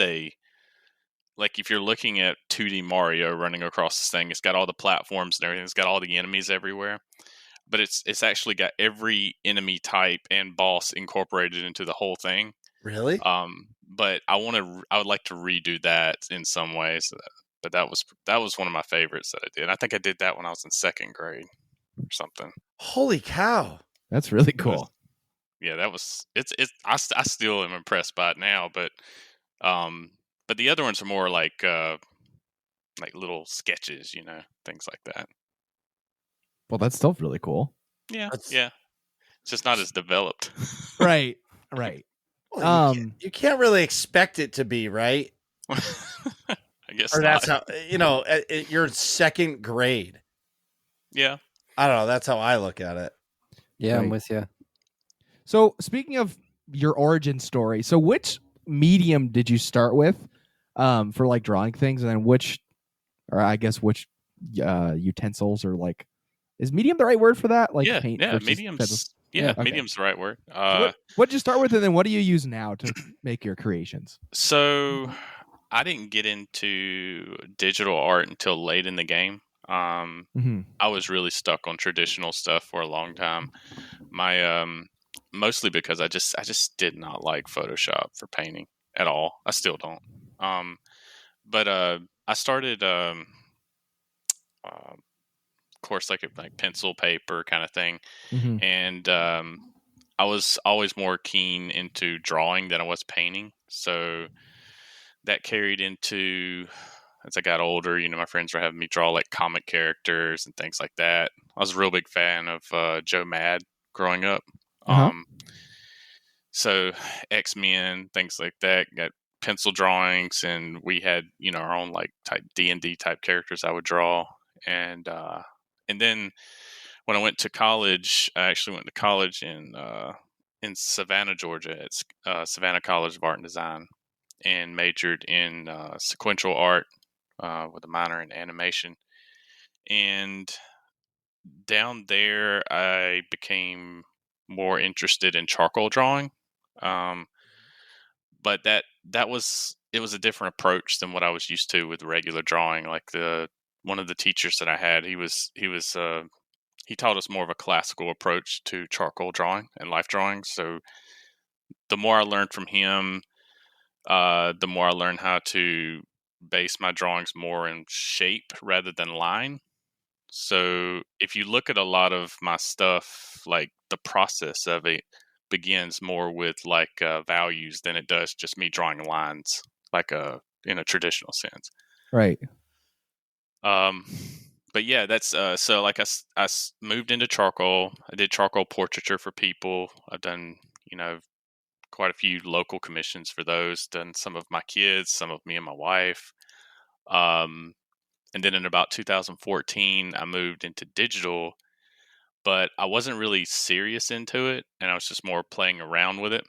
like if you're looking at 2D Mario running across this thing, it's got all the platforms and everything. It's got all the enemies everywhere. But it's actually got every enemy type and boss incorporated into the whole thing. Really? But I would like to redo that in some ways. But that was one of my favorites that I did. I think I did that when I was in second grade or something. Holy cow. That's really cool. Yeah, that was I still am impressed by it now, but the other ones are more like little sketches, things like that. Well, that's still really cool. Yeah, That's- yeah. It's just not as developed. Right. Right. Well, you can't really expect it to be, right? I guess Or that's not. how, you're in second grade. Yeah. I don't know. That's how I look at it. Yeah, I'm Right. with you. So speaking of your origin story, so which medium did you start with for like drawing things, and then which utensils, or like, is medium the right word for that? Like paint versus medium's pencils? yeah, Okay. medium's the right word. What'd you start with, and then what do you use now to make your creations? So I didn't get into digital art until late in the game. I was really stuck on traditional stuff for a long time. My mostly because I just did not like Photoshop for painting at all. I still don't. But I started of course like pencil paper kind of thing. Mhm. And I was always more keen into drawing than I was painting. So that carried into, as I got older, my friends were having me draw like comic characters and things like that. I was a real big fan of Joe Mad growing up. Uh-huh. So X-Men, things like that, got pencil drawings, and we had, our own like type D&D type characters I would draw. And then when I went to college, I actually went to college in Savannah, Georgia, at Savannah College of Art and Design, and majored in sequential art with a minor in animation. And down there, I became more interested in charcoal drawing. But it was a different approach than what I was used to with regular drawing. Like one of the teachers that I had, he taught us more of a classical approach to charcoal drawing and life drawing. So the more I learned from him, the more I learned how to base my drawings more in shape rather than line. So if you look at a lot of my stuff, like the process of it begins more with like values than it does just me drawing lines, like in a traditional sense. Right. But yeah, that's so like moved into charcoal. I did charcoal portraiture for people. I've done, quite a few local commissions for those, done some of my kids, some of me and my wife. And then in about 2014, I moved into digital, but I wasn't really serious into it, and I was just more playing around with it.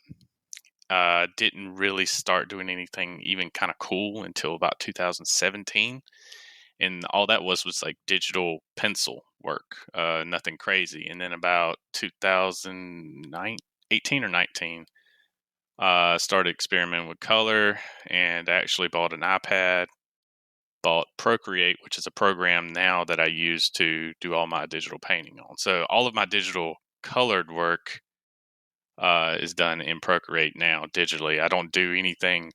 Didn't really start doing anything even kind of cool until about 2017. And all that was like digital pencil work, nothing crazy. And then about 2018 or 19, started experimenting with color and actually bought an iPad, bought Procreate, which is a program now that I use to do all my digital painting on. So all of my digital colored work is done in Procreate now digitally. I don't do anything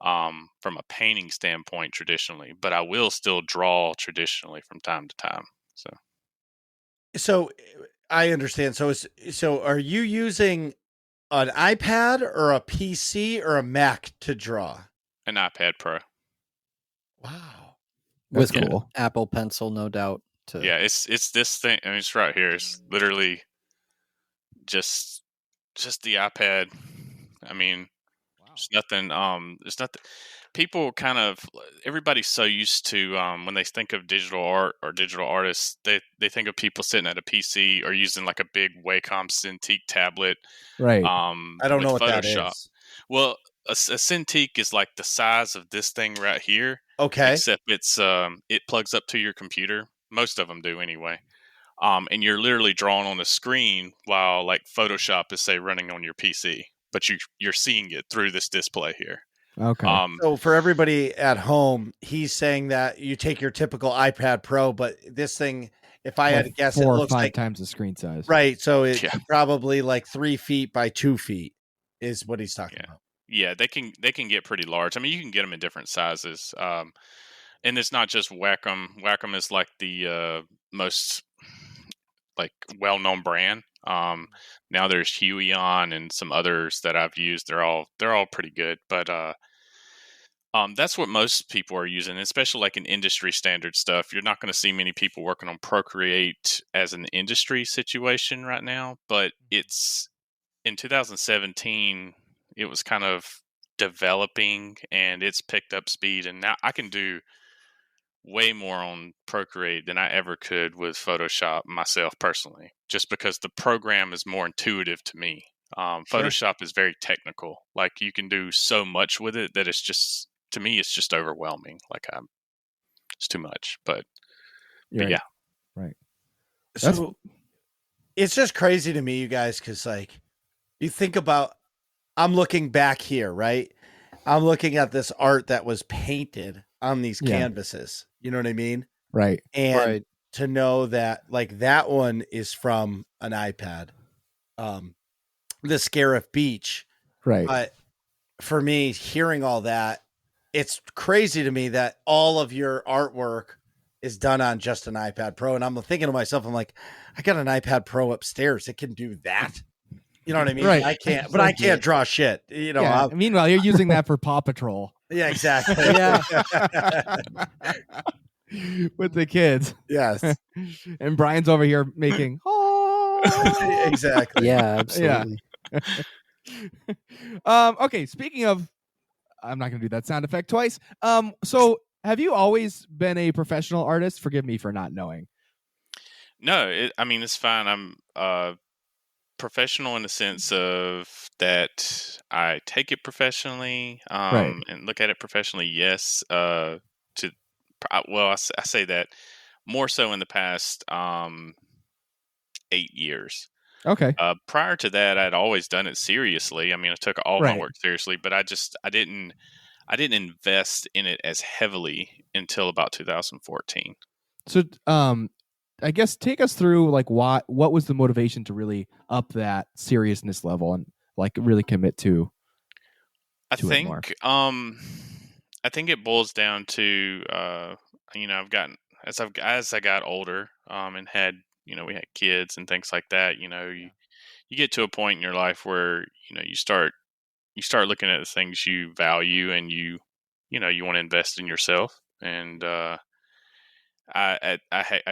from a painting standpoint traditionally, but I will still draw traditionally from time to time. So I understand. So are you using an iPad or a PC or a Mac to draw? An iPad Pro. Wow. That's With cool. Apple Pencil, no doubt. Yeah, it's this thing. I mean, it's right here. It's literally just the iPad. I mean, there's nothing. There's nothing. People everybody's so used to when they think of digital art or digital artists, they think of people sitting at a PC or using like a big Wacom Cintiq tablet. Right. I don't know what that is. Well, a Cintiq is like the size of this thing right here. Okay. Except it plugs up to your computer. Most of them do anyway. And you're literally drawing on the screen while like Photoshop is say running on your PC, but you're seeing it through this display here. Okay. So for everybody at home, he's saying that you take your typical iPad Pro, but this thing, if I had to guess, it 4 or looks 5 like times the screen size. right. So it's Yeah. probably like 3 feet by 2 feet is what he's talking about. Yeah, they can get pretty large. I mean, you can get them in different sizes. And it's not just Wacom. Wacom is like the most like well-known brand. Now there's Huion and some others that I've used. They're all pretty good, but that's what most people are using, especially like in industry standard stuff. You're not going to see many people working on Procreate as an industry situation right now, but it's in 2017, it was kind of developing and it's picked up speed. And now I can do way more on Procreate than I ever could with Photoshop myself personally, just because the program is more intuitive to me. Sure. Photoshop is very technical. Like you can do so much with it that it's just, to me, it's just overwhelming. Like it's too much, but Right. yeah. Right. So it's just crazy to me, you guys, because like you think about, I'm looking back here, right? I'm looking at this art that was painted on these canvases. You know what I mean? Right. And to know that like that one is from an iPad, the Scarif Beach. Right. But for me, hearing all that, it's crazy to me that all of your artwork is done on just an iPad Pro. And I'm thinking to myself, I'm like, I got an iPad Pro upstairs. It can do that. You know what I mean? Right. I can't draw shit. You know, Yeah. Meanwhile, you're using that for Paw Patrol. yeah, exactly. Yeah. With the kids. Yes. And Brian's over here making Exactly. Yeah, absolutely. Okay, speaking of, I'm not gonna do that sound effect twice. So have you always been a professional artist? Forgive me for not knowing. No, I mean, it's fine. I'm professional in the sense of that I take it professionally Right. and look at it professionally. Yes. I say that more so in the past 8 years. Okay. Prior to that, I'd always done it seriously. I mean, I took all my Right. work seriously, but I didn't invest in it as heavily until about 2014. So I guess take us through like what was the motivation to really up that seriousness level and like really commit to it more? I think it boils down to I've gotten as I got older, and had, we had kids and things like that. You get to a point in your life where you start looking at the things you value, and you want to invest in yourself. And I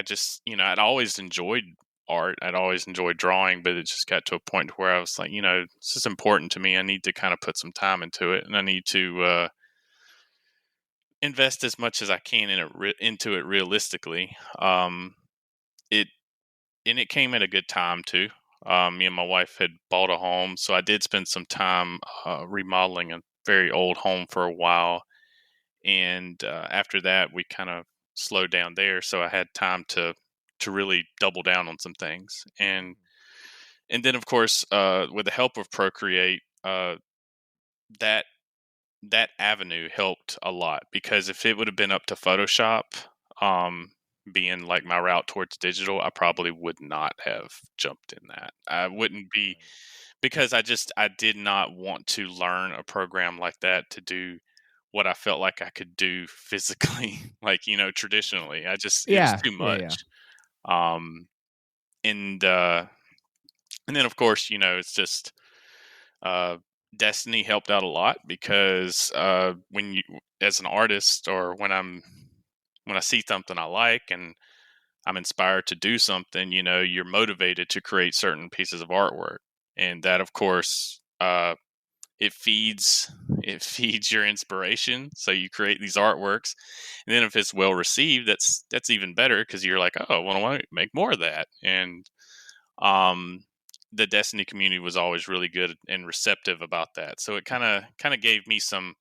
just, I'd always enjoyed art. I'd always enjoyed drawing, but it just got to a point where I was like, this is important to me. I need to kind of put some time into it, and I need to invest as much as I can into it realistically. It and it came at a good time too. Me and my wife had bought a home, so I did spend some time remodeling a very old home for a while. And after that, we kind of slowed down there, so I had time to really double down on some things. And then, of course, with the help of Procreate, that that avenue helped a lot, because if it would have been up to Photoshop, being like my route towards digital, I probably would not have jumped in that. I wouldn't be, because I did not want to learn a program like that to do what I felt like I could do physically, like, traditionally. It was Yeah, too yeah, yeah. much. Um, and then, of course, it's just, uh, Destiny helped out a lot, because when you, as an artist, or when I see something I like and I'm inspired to do something, you're motivated to create certain pieces of artwork. And that, of course, it feeds your inspiration. So you create these artworks, and then if it's well received, that's even better, because you're like, oh, well, I want to make more of that. And um, the Destiny community was always really good and receptive about that. So it kind of gave me some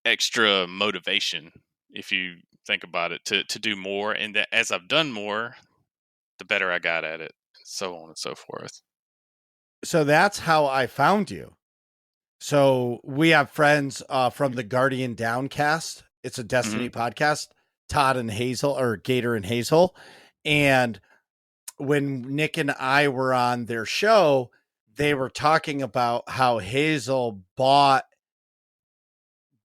extra motivation, if you think about it, to do more. And that, as I've done more, the better I got at it, and so on and so forth. So that's how I found you. So we have friends from the Guardian Downcast. It's a Destiny podcast. Todd and Hazel, or Gator and Hazel. And when Nick and I were on their show, they were talking about how Hazel bought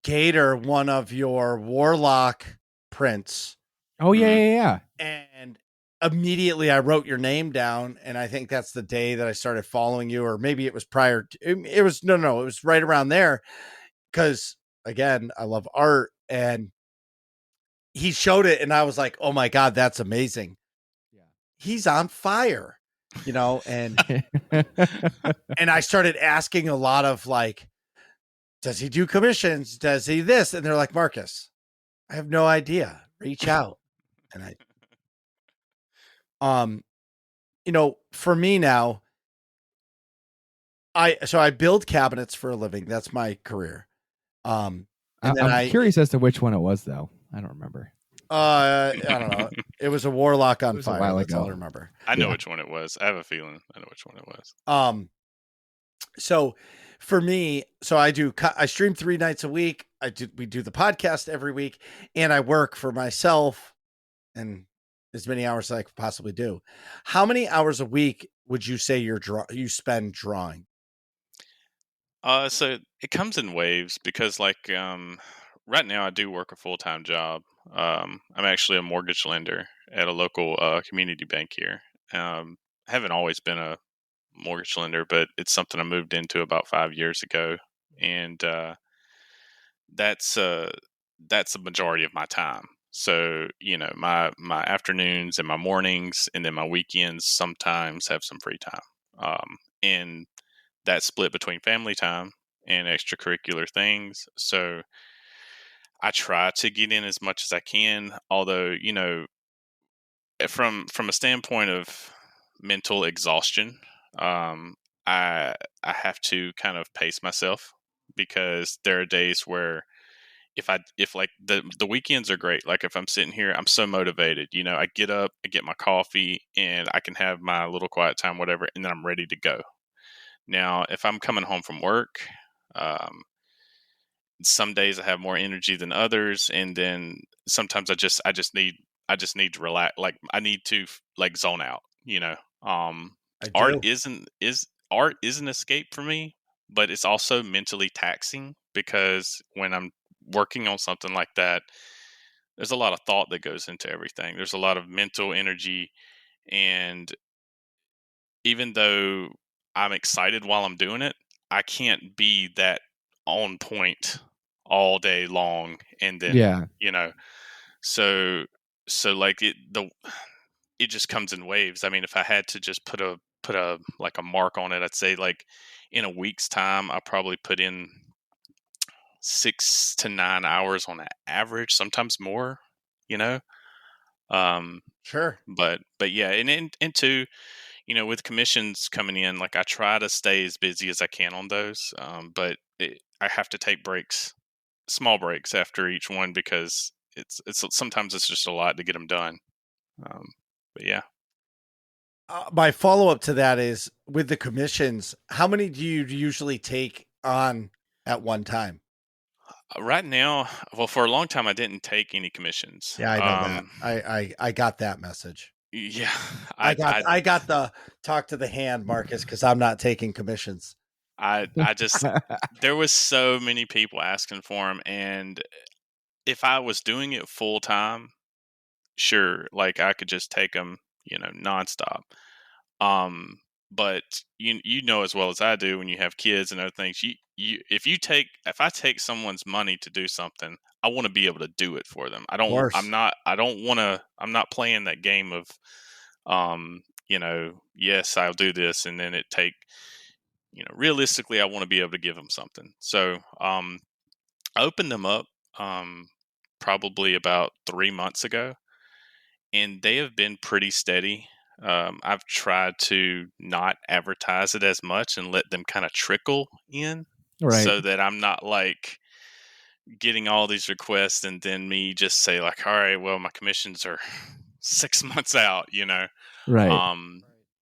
Gator one of your Warlock prints. Oh, yeah, yeah, yeah. And immediately I wrote your name down, and I think that's the day that I started following you, or maybe it was prior to, it was no, it was right around there, because again, I love art, and he showed it and I was like, oh my God, that's amazing. Yeah. He's on fire, and and I started asking a lot of, like, does he do commissions? Does he this? And they're like, Marcus, I have no idea. Reach out. And for me now, I build cabinets for a living. That's my career. And then I'm curious as to which one it was, though. I don't remember. I don't know. It was a Warlock on was a fire. while That's ago. all I remember. I know which one it was. I have a feeling I know which one it was. So for me, I stream 3 nights a week. We do the podcast every week, and I work for myself, and as many hours as I could possibly do. How many hours a week would you say you spend drawing? So it comes in waves, because, like, right now I do work a full-time job. I'm actually a mortgage lender at a local community bank here. I haven't always been a mortgage lender, but it's something I moved into about 5 years ago, and that's the majority of my time. So my afternoons and my mornings, and then my weekends sometimes have some free time, and that's split between family time and extracurricular things. So I try to get in as much as I can, although, from a standpoint of mental exhaustion, um, I have to kind of pace myself, because there are days where, if like the weekends are great. Like, if I'm sitting here, I'm so motivated. I get up, I get my coffee, and I can have my little quiet time, whatever, and then I'm ready to go. Now, if I'm coming home from work, um, some days I have more energy than others, and then sometimes I just need to relax. Like, I need to, like, zone out. I Art do. is an escape for me, but it's also mentally taxing, because when I'm working on something like that, there's a lot of thought that goes into everything. There's a lot of mental energy, and even though I'm excited while I'm doing it, I can't be that on point all day long. And then, so like it just comes in waves. I mean, if I had to just put a like a mark on it, I'd say like in a week's time, I probably put in 6 to 9 hours on average, sometimes more, you know. Sure. But yeah, and two, with commissions coming in, like I try to stay as busy as I can on those. I have to take breaks, small breaks after each one, because it's sometimes it's just a lot to get them done. But yeah. My follow up to that is, with the commissions, how many do you usually take on at one time? Right now, well, for a long time, I didn't take any commissions. Yeah, I know that. I got that message. Yeah, I got the talk to the hand, Marcus, because I'm not taking commissions. I just there was so many people asking for them, and if I was doing it full time, sure, like I could just take them, nonstop. But you know as well as I do, when you have kids and other things, if I take someone's money to do something, I want to be able to do it for them. I'm not playing that game of yes, I'll do this, and then it take, realistically, I want to be able to give them something. So I opened them up probably about 3 months ago, and they have been pretty steady. I've tried to not advertise it as much and let them kind of trickle in, so that I'm not like getting all these requests and then me just say like, all right, well, my commissions are 6 months out, Right.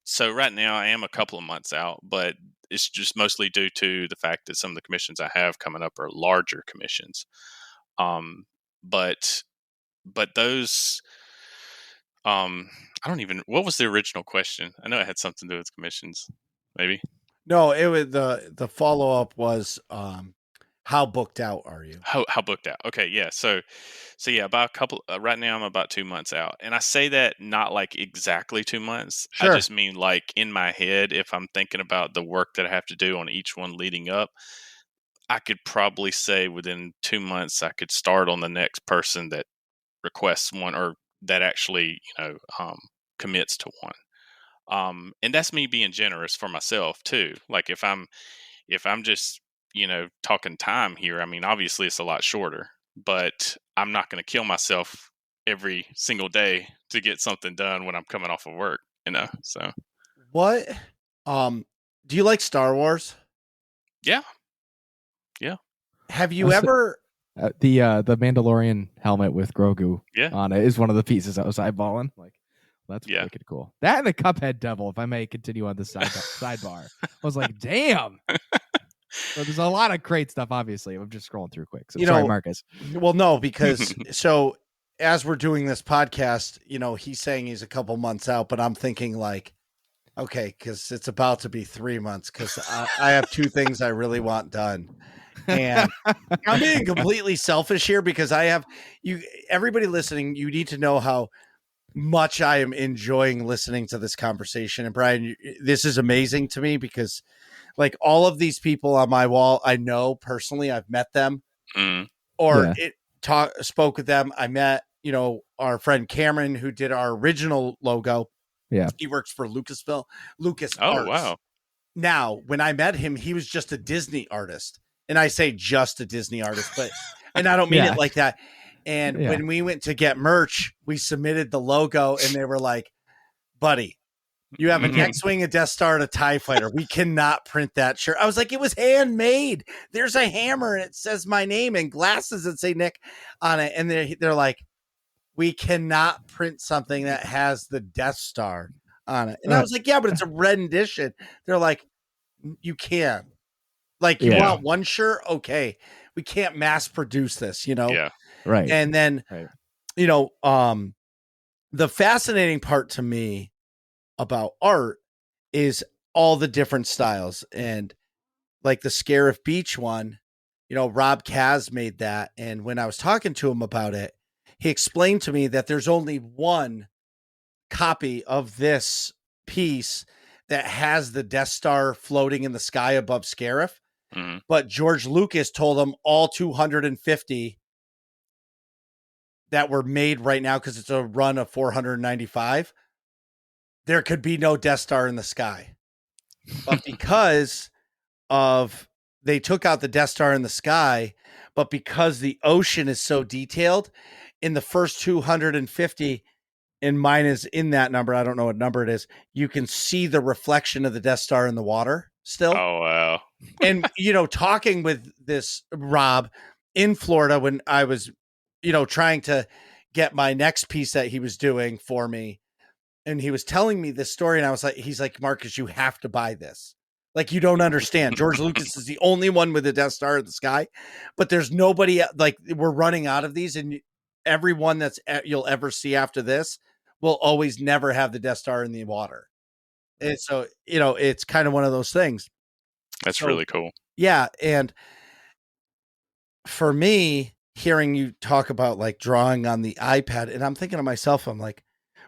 So right now I am a couple of months out, but it's just mostly due to the fact that some of the commissions I have coming up are larger commissions. But those, I don't even, what was the original question? I know it had something to do with commissions, maybe. No, it was the follow up was, how booked out are you? How booked out? Okay, yeah. So yeah, about a couple. Right now, I'm about 2 months out, and I say that not like exactly 2 months. I Sure. just mean like in my head, if I'm thinking about the work that I have to do on each one leading up, I could probably say within 2 months I could start on the next person that requests one, or that actually commits to one. And that's me being generous for myself too. Like if I'm just talking time here, I mean, obviously it's a lot shorter, but I'm not going to kill myself every single day to get something done when I'm coming off of work, so What? Do you like Star Wars? yeah. Have you ever? The Mandalorian helmet with Grogu Yeah. on it is one of the pieces I was eyeballing. Like, that's Yeah. wicked cool. That and the Cuphead Devil, if I may continue on the sidebar. I was like, damn. But there's a lot of great stuff, obviously. I'm just scrolling through quick. So sorry, Marcus. Well, no, because so as we're doing this podcast, he's saying he's a couple months out, but I'm thinking like, okay, because it's about to be 3 months, because I have 2 things I really want done. And I'm being completely selfish here, because I have everybody listening, you need to know how much I am enjoying listening to this conversation. And Brian, this is amazing to me, because like all of these people on my wall, I know personally, I've met them or spoke with them. I met, our friend Cameron, who did our original logo. Yeah. He works for Lucas Oh, Arts. wow. Now, when I met him, he was just a Disney artist. And I say just a Disney artist, and I don't mean it like that. And when we went to get merch, we submitted the logo, and they were like, buddy, you have an X-Wing, a Death Star, and a TIE Fighter. We cannot print that shirt. I was like, it was handmade. There's a hammer, and it says my name, and glasses that say Nick on it. And they're like, we cannot print something that has the Death Star on it. And I was like, yeah, but it's a red edition. They're like, you can. Like, you want one shirt? Okay. We can't mass produce this, Yeah. Right. And then, the fascinating part to me about art is all the different styles. And like the Scarif Beach one, Rob Kaz made that. And when I was talking to him about it, he explained to me that there's only one copy of this piece that has the Death Star floating in the sky above Scarif. Mhm. But George Lucas told him all 250 that were made right now, because it's a run of 495, there could be no Death Star in the sky. But because of they took out the Death Star in the sky, but because the ocean is so detailed, in the first 250, and mine is in that number, I don't know what number it is, you can see the reflection of the Death Star in the water still. Oh wow. And, talking with this Rob in Florida when I was, trying to get my next piece that he was doing for me. And he was telling me this story, and I was like, he's like, Marcus, you have to buy this. Like, you don't understand. George Lucas is the only one with the Death Star in the sky, but there's nobody, like, we're running out of these, and everyone that's you'll ever see after this will always never have the Death Star in the water. And so, it's kind of one of those things. That's So, really cool. Yeah. And for me, hearing you talk about like drawing on the iPad, and I'm thinking to myself, I'm like,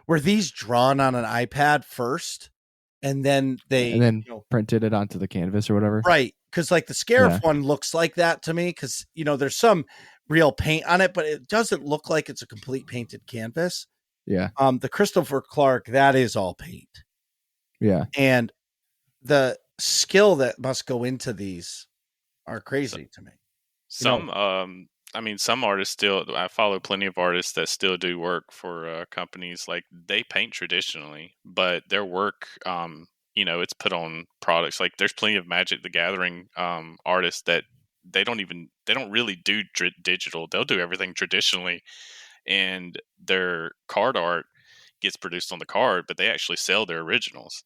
were these drawn on an iPad first? And then printed it onto the canvas or whatever. Right. Because like the Scarif one looks like that to me, because, there's some real paint on it, but it doesn't look like it's a complete painted canvas. Yeah. The Christopher Clark, that is all paint. Yeah. And the skill that must go into these are crazy to me. Some artists still, I follow plenty of artists that still do work for companies. Like, they paint traditionally, but their work, it's put on products. Like, there's plenty of Magic the Gathering artists that they don't really do digital. They'll do everything traditionally, and their card art gets produced on the card, but they actually sell their originals.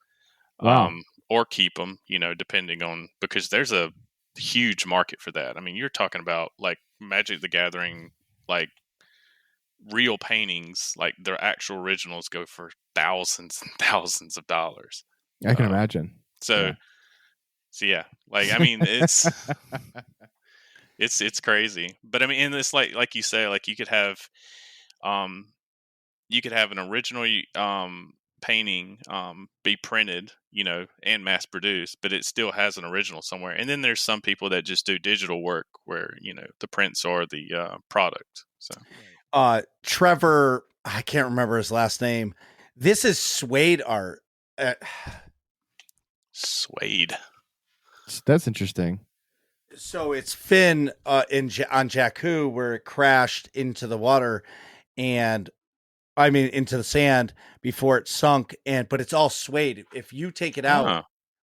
Wow. Or keep them, depending on, because there's a huge market for that. I mean, you're talking about like Magic the Gathering, like real paintings, like their actual originals go for thousands and thousands of dollars. I can imagine. So yeah, like, I mean, it's it's crazy. But I mean, and it's like you say, like you could have an original painting be printed, and mass produced, but it still has an original somewhere. And then there's some people that just do digital work where, the prints are the product. So Trevor, I can't remember his last name. This is suede art. Suede. That's interesting. So it's Finn on Jakku, where it crashed into the water, and into the sand before it sunk, but it's all suede. If you take it out,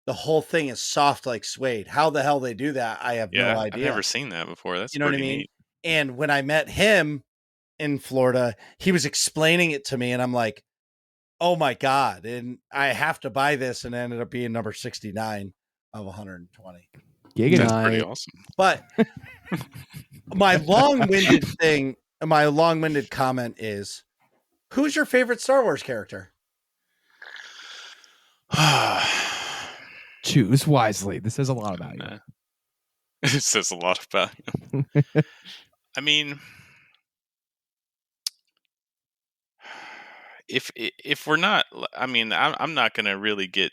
the whole thing is soft like suede. How the hell they do that, I have no idea. I've never seen that before. That's what I mean? Neat. And when I met him in Florida, he was explaining it to me, and I'm like, oh my God. And I have to buy this, and it ended up being number 69 of 120. That's pretty awesome. But my long-winded comment is, who's your favorite Star Wars character? Choose wisely. This says a lot about you. It says a lot about you. I mean, if we're not, I mean, I'm not going to really get.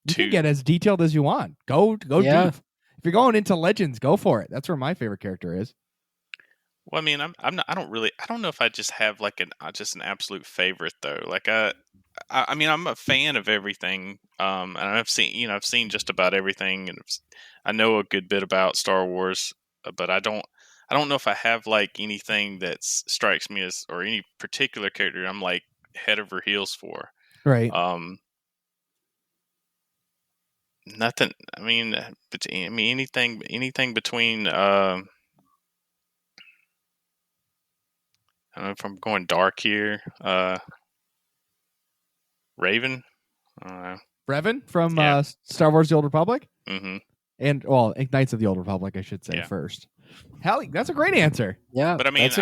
You can get as detailed as you want. Go deep. If you're going into Legends, go for it. That's where my favorite character is. Well, I mean, I don't know if I just have like an absolute favorite though. Like I mean, I'm a fan of everything. And I've seen just about everything, and I know a good bit about Star Wars, but I don't know if I have like anything that strikes me as, or any particular character I'm like head over heels for. Right. Nothing. I mean, anything between. I don't know if I'm going dark here. Raven. Revan from Star Wars: The Old Republic. Mm-hmm. And Knights of the Old Republic, I should say first. Hell, that's a great answer. Yeah, but I mean, if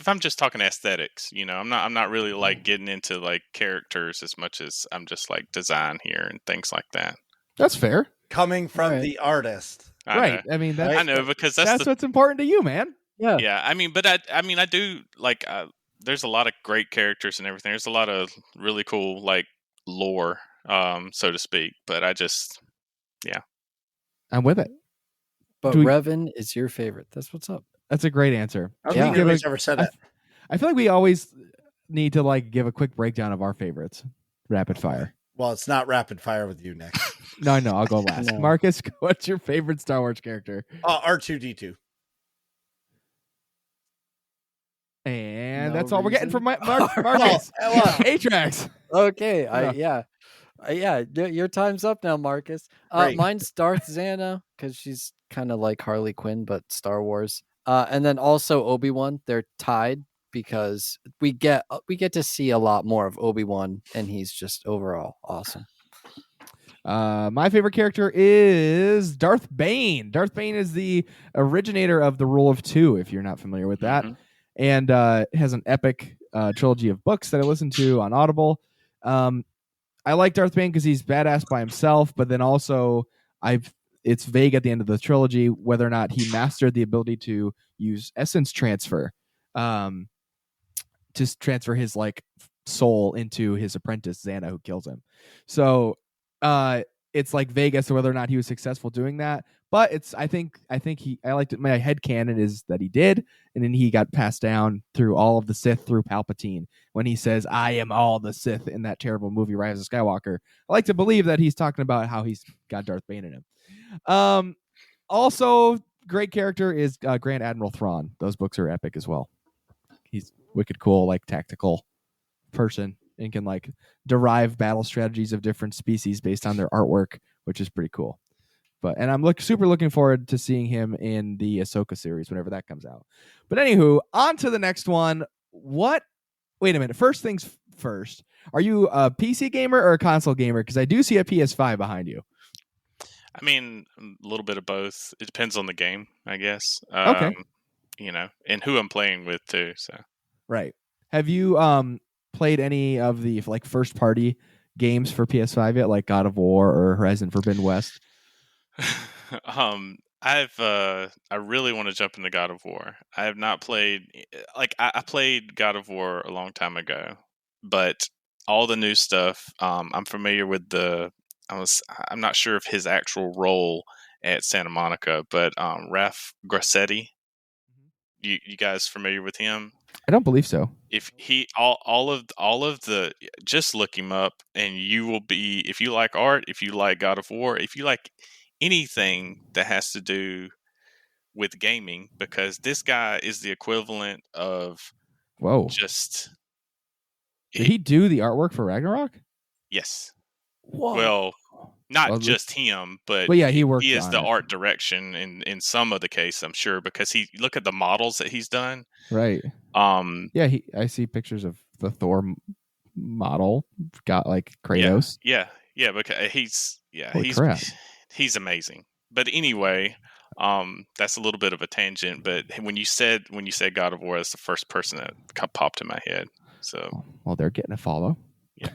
I'm just talking aesthetics, I'm not really like getting into like characters as much as I'm just like design here and things like that. That's fair. Coming from the artist, right? I mean, I know, because that's what's important to you, man. Yeah. Yeah, I mean, but I do like. There's a lot of great characters and everything. There's a lot of really cool like lore, so to speak. But I'm with it. But Do we- Revan is your favorite. That's what's up. That's a great answer. I don't Can we think give anybody's ever said I that. I feel like we always need to like give a quick breakdown of our favorites. Rapid fire. Well, it's not rapid fire with you, Nick. No, I'll go last. No. Marcus, what's your favorite Star Wars character? R2D2. And No that's all we're getting reason. from Marcus. Well, Atrax. Okay. Yeah. Your time's up now, Marcus. Great. Mine's Darth Xana because she's kind of like Harley Quinn, but Star Wars. And then also Obi-Wan. They're tied because we get to see a lot more of Obi-Wan, and he's just overall awesome. My favorite character is Darth Bane. Darth Bane is the originator of the Rule of Two, if you're not familiar with that. Mhm. And has an epic trilogy of books that I listen to on Audible. I like Darth Bane because he's badass by himself, but then also it's vague at the end of the trilogy whether or not he mastered the ability to use essence transfer, to transfer his like soul into his apprentice Xana, who kills him. So it's like vague as to whether or not he was successful doing that. But I liked it. My headcanon is that he did, and then he got passed down through all of the Sith through Palpatine when he says, "I am all the Sith" in that terrible movie Rise of Skywalker. I like to believe that he's talking about how he's got Darth Bane in him. Also, great character is Grand Admiral Thrawn. Those books are epic as well. He's wicked cool, like tactical person, and can like derive battle strategies of different species based on their artwork, which is pretty cool. And I'm super looking forward to seeing him in the Ahsoka series whenever that comes out. But anywho, on to the next one. Wait a minute. First things first. Are you a PC gamer or a console gamer? Because I do see a PS5 behind you. I mean, a little bit of both. It depends on the game, I guess. Okay. And who I'm playing with too. So Right. Have you played any of the like first party games for PS5 yet, like God of War or Horizon Forbidden West? I really want to jump into God of War. I have not played I played God of War a long time ago, but all the new stuff, I'm familiar with I'm not sure of his actual role at Santa Monica, but Ralph Grassetti. You guys familiar with him? I don't believe so. If he all of the, just look him up and you will be, if you like art, if you like God of War, if you like anything that has to do with gaming, because this guy is the equivalent of Whoa. just Did he do the artwork for Ragnarok? yes. Whoa. Well, not Well, just him, but yeah, he worked he is on the it. art direction in some of the case, I'm sure, because look at the models that he's done. Right. Yeah, I see pictures of the Thor model. Got like Kratos. Yeah, because Holy crap. he's amazing. But anyway, that's a little bit of a tangent. But when you said God of War, that's the first person that popped in my head. So Well, they're getting a follow.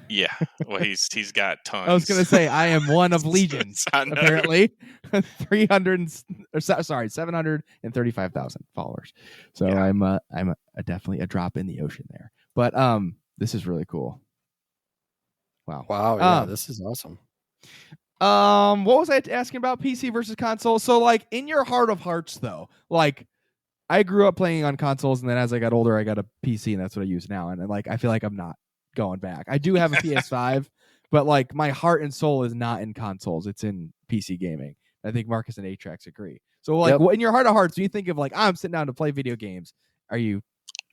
yeah. Well, he's got tons. I was gonna say I am one of legions. I know. Apparently, 735,000 followers. So Yeah. I'm definitely a drop in the ocean there. But this is really cool. Wow. Wow. Yeah, this is awesome. What was I asking about PC versus console? So like in your heart of hearts though, like I grew up playing on consoles and then as I got older I got a PC and that's what I use now. And like I feel like I'm not going back. I do have a PS5, but like my heart and soul is not in consoles. It's in PC gaming. I think Marcus and Atrax agree. So like in your heart of hearts, when you think of like I'm sitting down to play video games, are you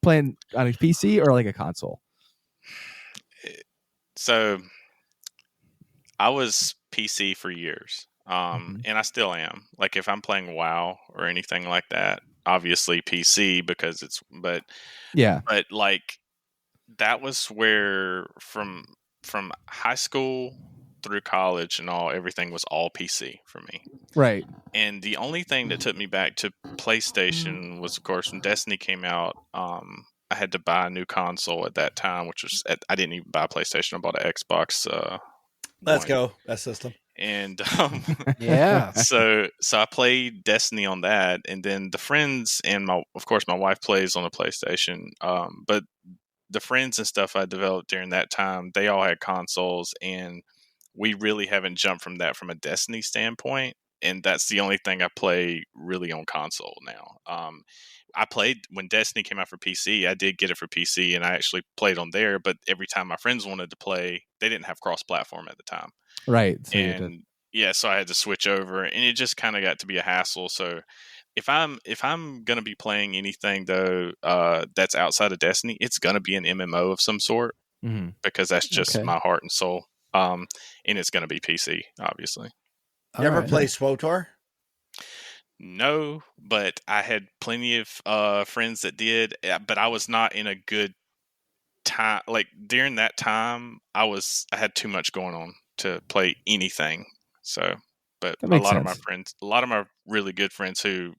playing on a PC or like a console? So I was PC for years. And I still am. Like if I'm playing WoW or anything like that, obviously PC because but like that was where from high school through college and everything was all PC for me. Right. And the only thing that took me back to PlayStation was, of course, when Destiny came out. I had to buy a new console at that time, which was I didn't even buy a PlayStation. I bought an Xbox. Let's go. Best system. and Yeah. so I played Destiny on that, and then the friends and of course my wife plays on the PlayStation. But the friends and stuff I developed during that time, they all had consoles, and we really haven't jumped from that from a Destiny standpoint. And that's the only thing I play really on console now. I played when Destiny came out for PC. I did get it for PC, and I actually played on there. But every time my friends wanted to play, they didn't have cross-platform at the time, Right. So and yeah, so I had to switch over, and it just kind of got to be a hassle. So if I'm gonna be playing anything though that's outside of Destiny, it's gonna be an MMO of some sort mm-hmm. because that's just Okay. my heart and soul. And it's gonna be PC, obviously. You ever Alright. play SWOTOR? No, but I had plenty of friends that did, but I was not in a good time. Like during that time, I had too much going on to play anything. So, but That a makes lot of my sense. friends, a lot of my really good friends who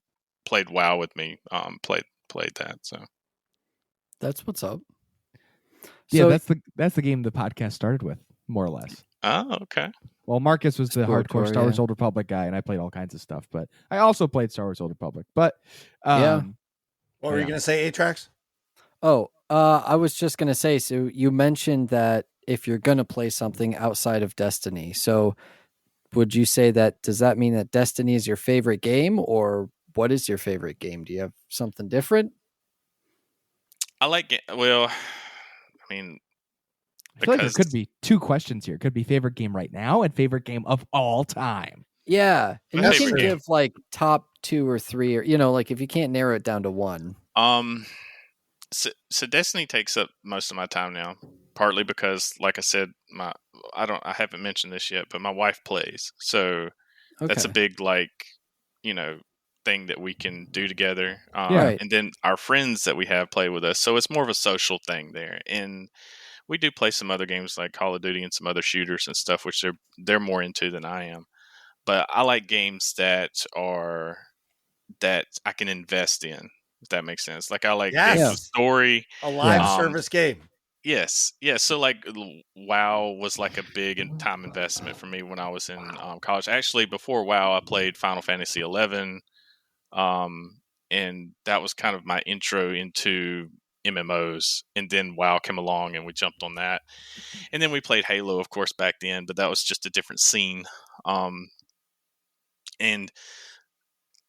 played WoW with me, played that. So That's what's up. Yeah, So, that's the game the podcast started with, more or less. oh, okay. Well, Marcus was the Sport hardcore core, Star Wars yeah. Old Republic guy, and I played all kinds of stuff. But I also played Star Wars Old Republic. But Yeah. What were you Yeah. going to say, Atrax? I was just going to say, so you mentioned that if you're going to play something outside of Destiny, so would you say that, does that mean that Destiny is your favorite game, or what is your favorite game? Do you have something different? I like it. Well, I mean, I feel like there because could be two questions here. It could be favorite game right now and favorite game of all time. Yeah. And My you favorite can game. give like top 2 or 3, or, like if you can't narrow it down to one. So Destiny takes up most of my time now, partly because, like I said, I haven't mentioned this yet, but my wife plays, so that's a Okay. big thing that we can do together. Yeah. Right. And then our friends that we have play with us, so it's more of a social thing there. And we do play some other games like Call of Duty and some other shooters and stuff, which they're more into than I am. But I like games that I can invest in, if that makes sense. Like I like games Yes. with story. A live Yeah. service game. Yes. So like WoW was like a big time investment for me when I was in college. Actually, before WoW, I played Final Fantasy 11, and that was kind of my intro into MMOs. And then WoW came along, and we jumped on that. And then we played Halo, of course, back then, but that was just a different scene. And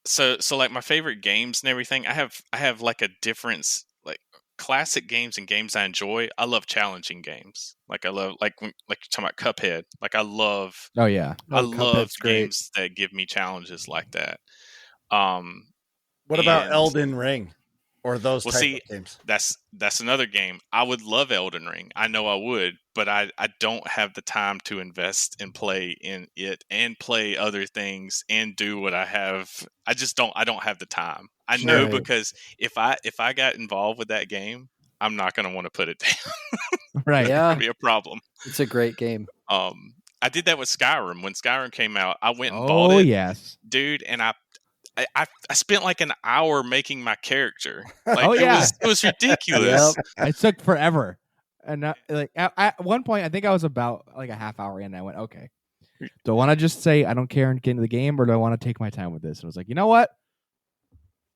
so like my favorite games and everything, I have like a difference, like classic games and games I enjoy. I love challenging games. Like I love like you're talking about Cuphead. Like I love Oh yeah. Cuphead's great. games that give me challenges like that. Um What about and- Elden Ring or those Well, type see, of games? that's another game. I would love Elden Ring. I know I would, but I don't have the time to invest and play in it and play other things and do what I have. I don't have the time. I know Right. because if I got involved with that game, I'm not going to want to put it down. Right. Yeah. It'd be a problem. It's a great game. I did that with Skyrim. When Skyrim came out, I went and bought Oh it, yes. dude, and I spent like an hour making my character. Like, Oh, yeah. it was ridiculous. Yep. It took forever. And at one point, I think I was about like a half hour in. And I went, okay, do I want to just say I don't care and get into the game, or do I want to take my time with this? And I was like, you know what?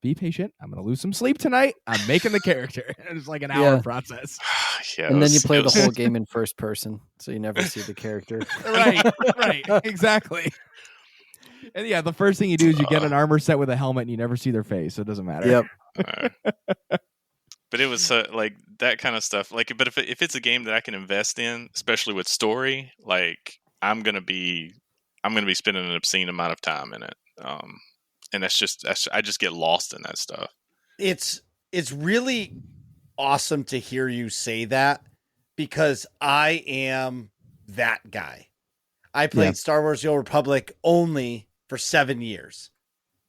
Be patient. I'm going to lose some sleep tonight. I'm making the character. And it's like an hour Yeah. process. Yeah, And then you play it the was- whole game in first person, so you never see the character. right. Exactly. And yeah, the first thing you do is you get an armor set with a helmet, and you never see their face, so it doesn't matter. Yep. But it was like that kind of stuff. Like, but if it's a game that I can invest in, especially with story, like I'm gonna be spending an obscene amount of time in it. And I just get lost in that stuff. It's really awesome to hear you say that, because I am that guy. I played Yeah. Star Wars: The Old Republic only for 7 years.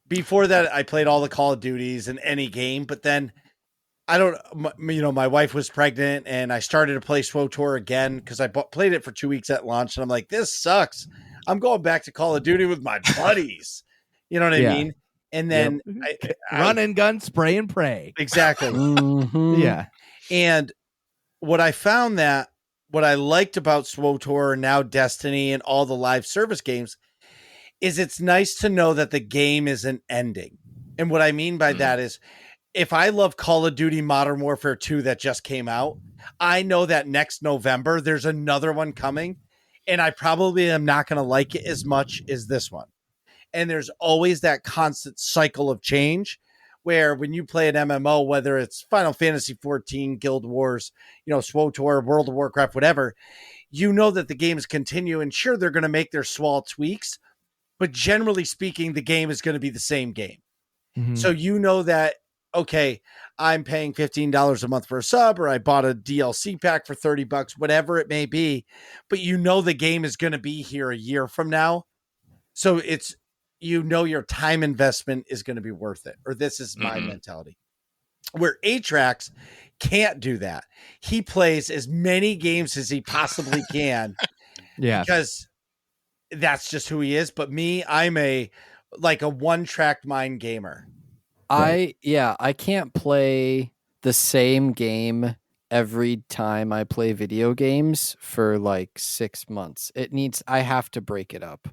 Before that, I played all the Call of Duties and any game, but then my wife was pregnant and I started to play SWOTOR again because I played it for 2 weeks at launch, and I'm like, this sucks. I'm going back to Call of Duty with my buddies. You know what I Yeah. mean? And then Run and gun, spray and pray. exactly. Mhm. Yeah. And what I found that what I liked about SWTOR and now Destiny and all the live service games is it's nice to know that the game isn't ending. And what I mean by that is if I love Call of Duty Modern Warfare 2 that just came out, I know that next November there's another one coming, and I probably am not going to like it as much as this one. And there's always that constant cycle of change where when you play an MMO, whether it's Final Fantasy 14, Guild Wars, SWTOR, World of Warcraft, whatever, you know that the games continue, and sure, they're going to make their small tweaks, but generally speaking, the game is going to be the same game. So you know that, okay, I'm paying $15 a month for a sub, or I bought a DLC pack for $30, whatever it may be, but you know the game is going to be here a year from now. So it's, your time investment is going to be worth it, or this is my mentality. Where Atrax can't do that. He plays as many games as he possibly can. Because that's just who he is. But me, I'm a one-track mind gamer. I can't play the same game every time I play video games for like 6 months. I have to break it up.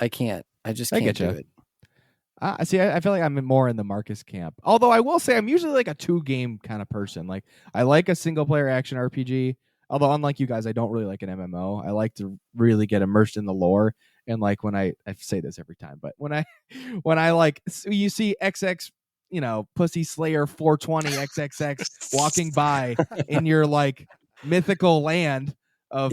I can't. I just can't do it. See, I feel like I'm more in the Marcus camp. Although I will say I'm usually like a 2-game kind of person. Like I like a single player action RPG. Although unlike you guys, I don't really like an MMO. I like to really get immersed in the lore. And like when I say this every time, but when I like, so you see XX, Pussy Slayer 420 XXX walking by in your like mythical land of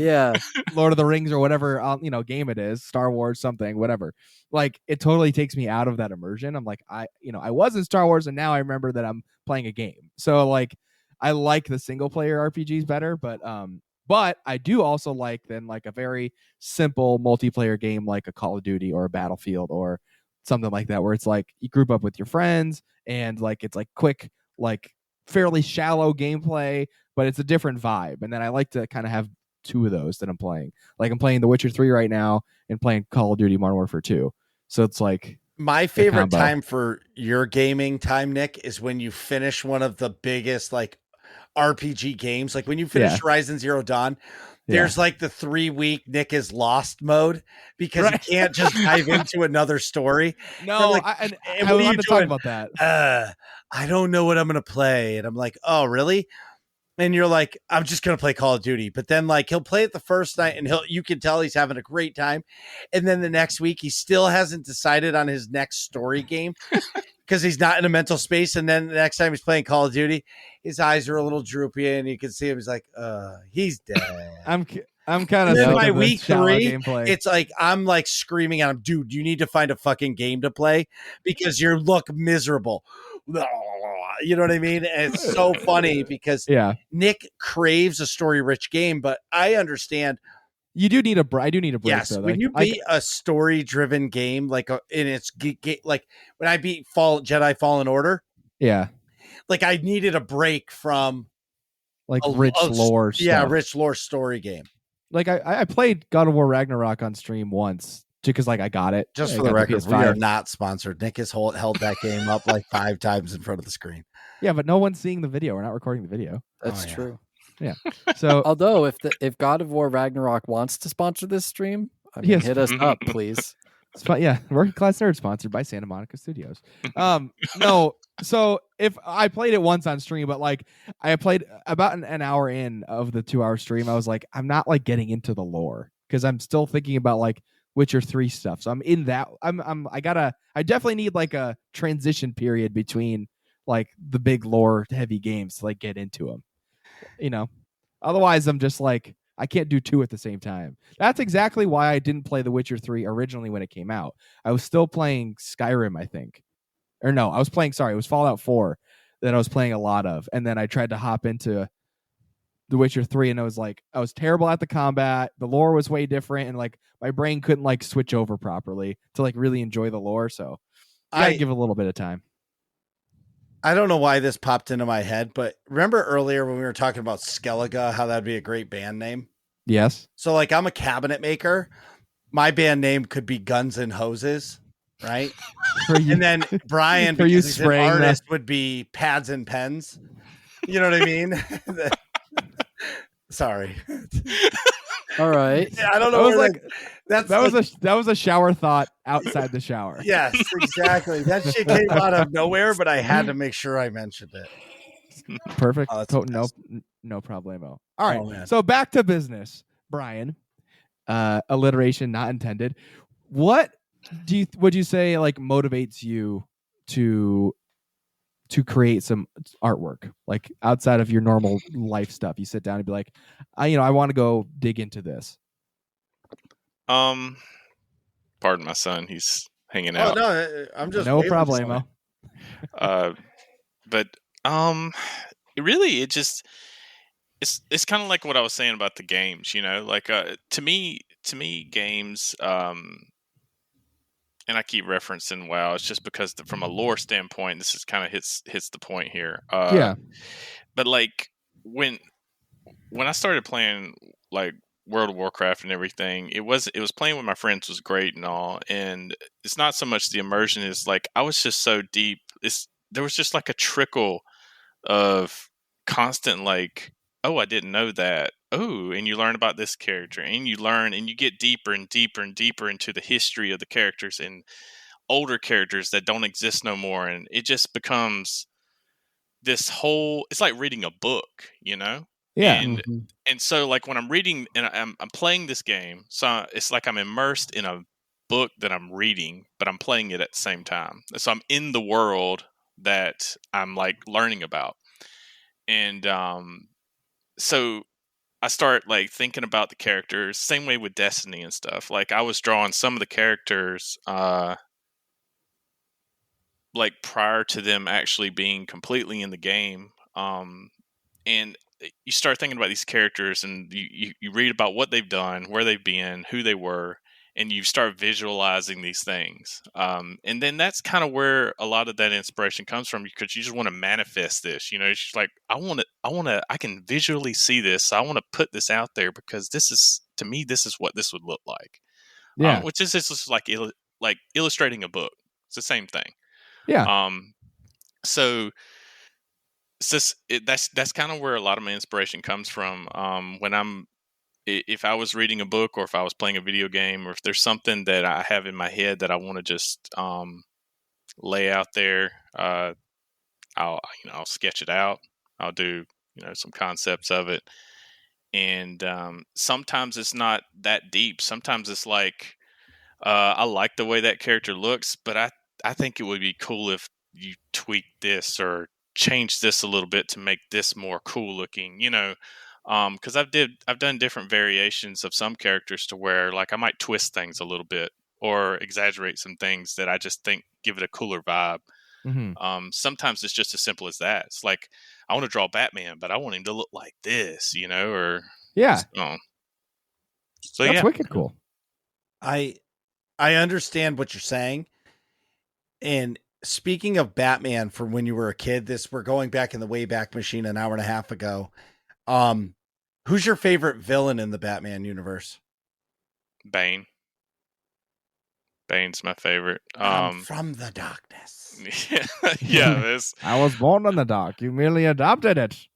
Lord of the Rings or whatever, game it is, Star Wars, something, whatever. Like it totally takes me out of that immersion. I'm like, I was in Star Wars and now I remember that I'm playing a game. So like, I like the single player RPGs better, but I do also like then like a very simple multiplayer game like a Call of Duty or a Battlefield or something like that, where it's like you group up with your friends and like it's like quick, like fairly shallow gameplay, but it's a different vibe. And then I like to kind of have 2 of those that I'm playing. Like I'm playing The Witcher 3 right now and playing Call of Duty Modern Warfare 2. So it's like my favorite time for your gaming time, Nick, is when you finish one of the biggest like RPG games. Like when you finish Horizon Zero Dawn, there's like the 3-week Nick is lost mode because you can't just dive into another story. No, like, I want to talk about that. I don't know what I'm going to play. And I'm like, oh, really? And you're like, I'm just going to play Call of Duty. But then like he'll play it the first night and you can tell he's having a great time. And then the next week, he still hasn't decided on his next story game because he's not in a mental space. And then the next time he's playing Call of Duty, his eyes are a little droopy and you can see him. He's like, he's dead. I'm kind of then by week 3, gameplay. It's like I'm like screaming at him, dude, you need to find a fucking game to play because you look miserable. You know what I mean? And it's so funny because Nick craves a story-rich game, but I understand. You do need a break. I do need a break. Yes, though. when you beat a story-driven game, like and it's like when I beat Jedi Fallen Order, like I needed a break from like rich lore. Rich lore story game. Like I played God of War Ragnarok on stream once. Because like I got it. Just for the record, we are not sponsored. Nick has held that game up like 5 times in front of the screen. Yeah, but no one's seeing the video. We're not recording the video. That's true. Yeah. So although if God of War Ragnarok wants to sponsor this stream, hit us up, please. Working Class Nerd sponsored by Santa Monica Studios. No, so if I played it once on stream, but like I played about an hour in of the 2-hour stream, I was like, I'm not like getting into the lore because I'm still thinking about like Witcher 3 stuff. So I'm in that. I definitely need like a transition period between like the big lore heavy games to like get into them. Otherwise I'm just like, I can't do 2 at the same time. That's exactly why I didn't play The Witcher 3 originally when it came out. I was still playing Skyrim, I think. Or no, it was Fallout 4 that I was playing a lot of. And then I tried to hop into The Witcher 3 and I was terrible at the combat. The lore was way different and like my brain couldn't like switch over properly to like really enjoy the lore. So I give it a little bit of time. I don't know why this popped into my head, but remember earlier when we were talking about Skellige, how that'd be a great band name? Yes. So like I'm a cabinet maker. My band name could be Guns and Hoses, right? And then Brian, because he's an artist, would be Pads and Pens. You know what I mean? Sorry. All right. Yeah, I don't That know was where like that's that was a shower thought outside the shower. Yes, exactly. That shit came out of nowhere, but I had to make sure I mentioned it. Perfect. Oh, that's the No problemo. All right. Oh, man. So back to business, Brian. Alliteration not intended. What would you say like motivates you to create some artwork, like outside of your normal life stuff? You sit down and be like, I want to go dig into this. Pardon my son, he's hanging Oh out. no, I'm just No waving to problemo. But really, it's kind of like what I was saying about the games. Like to me, games. And I keep referencing WoW. It's just because from a lore standpoint, this is kind of hits the point here. Yeah. But like when I started playing like World of Warcraft and everything, it was playing with my friends was great and all, and it's not so much the immersion. It's like I was just so deep. There was just like a trickle of constant like, oh, I didn't know that. Oh, and you learn about this character, and you learn, and you get deeper and deeper and deeper into the history of the characters and older characters that don't exist no more, and it just becomes this whole. It's like reading a book, Yeah. And so like when I'm reading and I'm playing this game, so it's like I'm immersed in a book that I'm reading, but I'm playing it at the same time. So I'm in the world that I'm like learning about. And so I start like thinking about the characters, same way with Destiny and stuff. Like I was drawing some of the characters like prior to them actually being completely in the game. And you start thinking about these characters, and you read about what they've done, where they've been, who they were, and you start visualizing these things. And then that's kind of where a lot of that inspiration comes from, because you just want to manifest this. It's just like I can visually see this. So I want to put this out there because this is, to me, this is what this would look like. Yeah. Which is just like illustrating a book. It's the same thing. Yeah. So that's kind of where a lot of my inspiration comes from. When if I was reading a book, or if I was playing a video game, or if there's something that I have in my head that I want to just lay out there, I'll sketch it out. I'll do some concepts of it, and sometimes it's not that deep. Sometimes it's like I like the way that character looks, but I think it would be cool if you tweak this or change this a little bit to make this more cool looking, because I've done different variations of some characters to where like I might twist things a little bit or exaggerate some things that I just think give it a cooler vibe. Mm-hmm. Sometimes it's just as simple as that. It's like I want to draw Batman, but I want him to look like this, or Yeah. So That's yeah, wicked cool. I understand what you're saying. And speaking of Batman from when you were a kid, we're going back in the Wayback Machine an hour and a half ago. Who's your favorite villain in the Batman universe? Bane. Bane's my favorite. From the darkness. Yeah, I was born in the dark. You merely adopted it.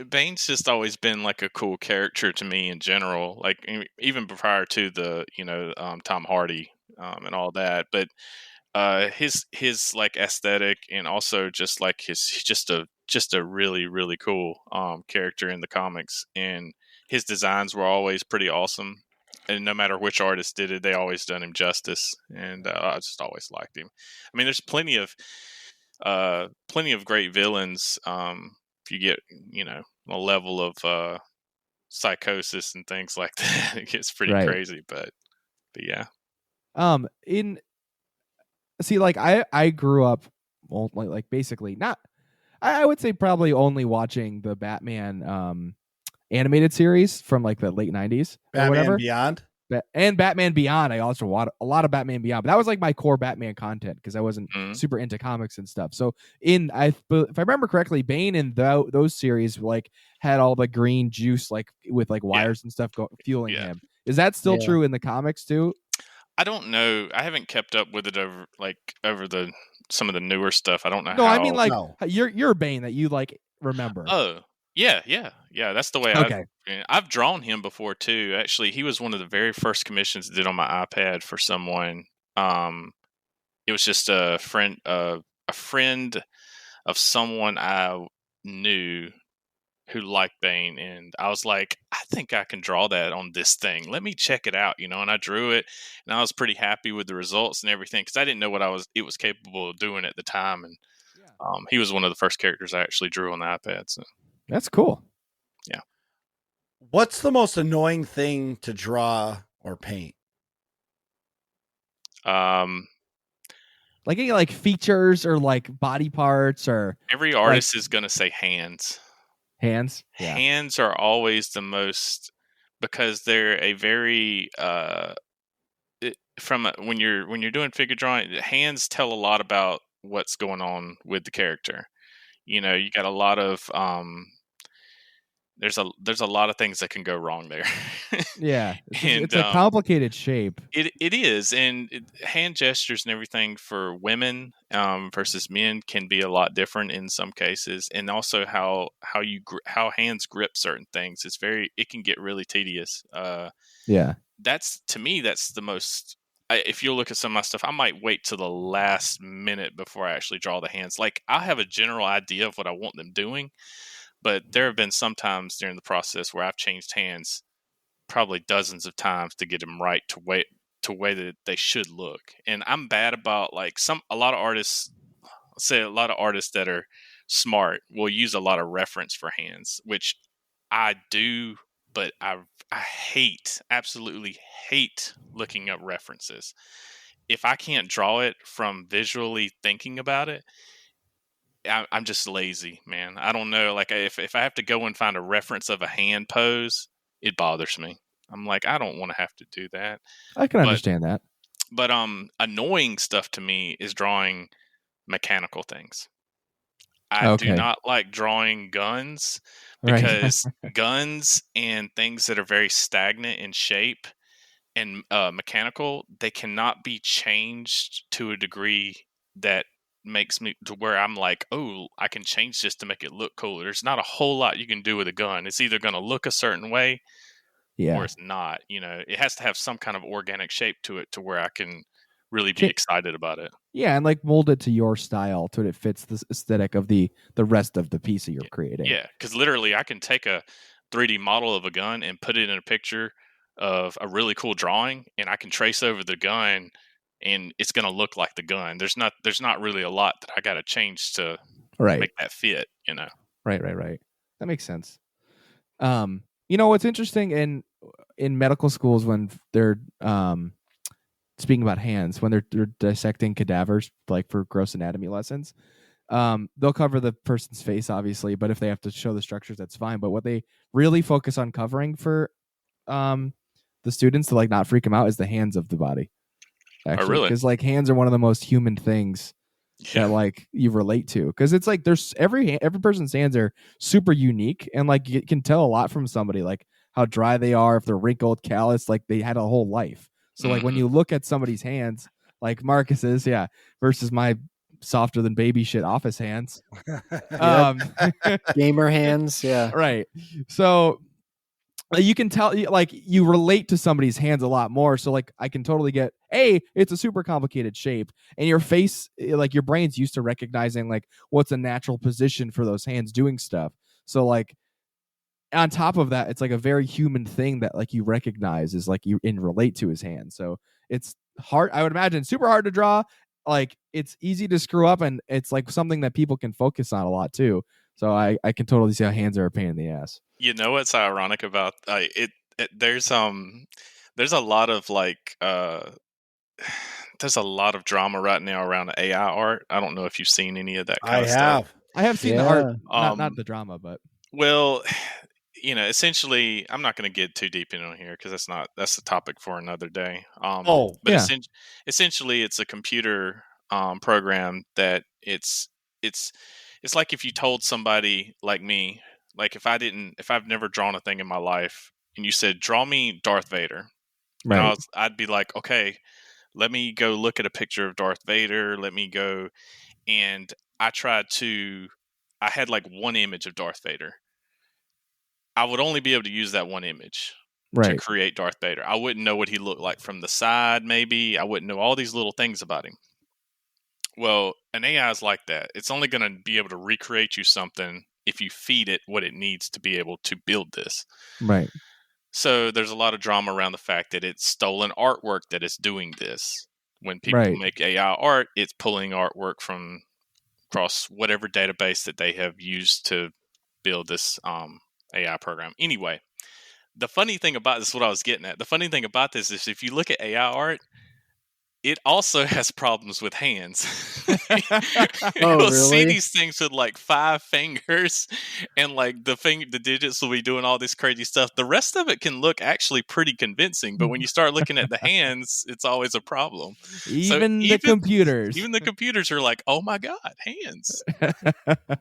Bane's just always been like a cool character to me in general. Like even prior to the Tom Hardy and all that, but his like aesthetic, and also just like he's just a really, really cool character in the comics, and his designs were always pretty awesome. And no matter which artist did it, they always done him justice, and I just always liked him. I mean, there's plenty of great villains. If you get a level of psychosis and things like that, it gets pretty crazy. But yeah. I grew up like basically not. I would say probably only watching the Batman animated series from like the late 90s or whatever. Beyond. And Batman Beyond. I also watched a lot of Batman Beyond, but that was like my core Batman content because I wasn't super into comics and stuff. So if I remember correctly, Bane in those series like had all the green juice like with like wires and stuff fueling him. Is that still true in the comics too? I don't know. I haven't kept up with it over some of the newer stuff. I don't know. No, I mean like you're Bane that you like remember. Oh, Yeah. That's the way Okay. I've drawn him before too. Actually, he was one of the very first commissions I did on my iPad for someone. It was just a friend of someone I knew who liked Bane, and I was like, I think I can draw that on this thing. Let me check it out, And I drew it, and I was pretty happy with the results and everything because I didn't know what it was capable of doing at the time. And Yeah. he was one of the first characters I actually drew on the iPad. So That's cool. yeah. What's the most annoying thing to draw or paint? Like any like features or like body parts or Every artist is going to say hands. hands. Yeah. Hands are always the most because they're a very when you're doing figure drawing, hands tell a lot about what's going on with the character. You got a lot of there's a lot of things that can go wrong there. Yeah. And It's a complicated shape. it is, and hand gestures and everything for women versus men can be a lot different in some cases, and also how hands grip certain things. It can get really tedious. Yeah. That's to me that's the most. If you look at some of my stuff, I might wait till the last minute before I actually draw the hands. Like I have a general idea of what I want them doing, but there have been some times during the process where I've changed hands probably dozens of times to get them right to way that they should look. And I'm bad about like a lot of artists that are smart will use a lot of reference for hands, which I do, but I absolutely hate looking up references. If I can't draw it from visually thinking about it, I'm just lazy, man. I don't know. Like if I have to go and find a reference of a hand pose, it bothers me. I'm like, I don't want to have to do that. I can But understand that. but annoying stuff to me is drawing mechanical things. I do Okay. not like drawing guns Right. because guns and things that are very stagnant in shape and mechanical, they cannot be changed to a degree that makes me to where I'm like, oh, I can change this to make it look cooler. There's not a whole lot you can do with a gun. It's either going to look a certain way or Yeah. it's not. It has to have some kind of organic shape to it to where I can really be excited about it. Yeah, and like mold it to your style so it fits the aesthetic of the rest of the piece that you're creating. Yeah, because literally I can take a 3D model of a gun and put it in a picture of a really cool drawing, and I can trace over the gun, and it's going to look like the gun. There's not really a lot that I got to change to make that fit. Right. That makes sense. What's interesting in medical schools when they're speaking about hands, when they're dissecting cadavers, like for gross anatomy lessons, they'll cover the person's face, obviously, but if they have to show the structures, that's fine. But what they really focus on covering for the students to like not freak them out is the hands of the body. Actually, really? Because like hands are one of the most human things that like you relate to, because it's like there's every person's hands are super unique, and like you can tell a lot from somebody, like how dry they are, if they're wrinkled, calloused, like they had a whole life. So like when you look at somebody's hands, like Marcus's, versus my softer than baby shit office hands, gamer hands, right. So you can tell, like you relate to somebody's hands a lot more. So like I can totally get, it's a super complicated shape, and your face, like your brain's used to recognizing like what's a natural position for those hands doing stuff. So like on top of that, it's like a very human thing that like you recognize is like you in relate to his hand. So it's hard, I would imagine, super hard to draw. Like it's easy to screw up, and it's like something that people can focus on a lot too. So I can totally see how hands are a pain in the ass. You know what's ironic about there's a lot of like there's a lot of drama right now around AI art. I don't know if you've seen any of that kind of stuff. I have seen the art, not the drama, but well, essentially, I'm not going to get too deep in on here because that's the topic for another day. Essentially, it's a computer program that it's like if you told somebody like me, like if I've never drawn a thing in my life, and you said, draw me Darth Vader, right. I'd be like, okay, let me go look at a picture of Darth Vader. Let me go, and I had like one image of Darth Vader, I would only be able to use that one image to Right. create Darth Vader. I wouldn't know what he looked like from the side, maybe. I wouldn't know all these little things about him. Well, an AI is like that. It's only going to be able to recreate you something if you feed it what it needs to be able to build this. Right. So there's a lot of drama around the fact that it's stolen artwork that is doing this. When people Right. make AI art, it's pulling artwork from across whatever database that they have used to build this AI program. Anyway, the funny thing about this is what I was getting at. The funny thing about this is if you look at AI art, it also has problems with hands. You'll see really? these things with like 5 fingers, and like the digits will be doing all this crazy stuff. The rest of it can look actually pretty convincing, but when you start looking at the hands, it's always a problem. Even the computers. Even the computers are like, "Oh my god, hands!"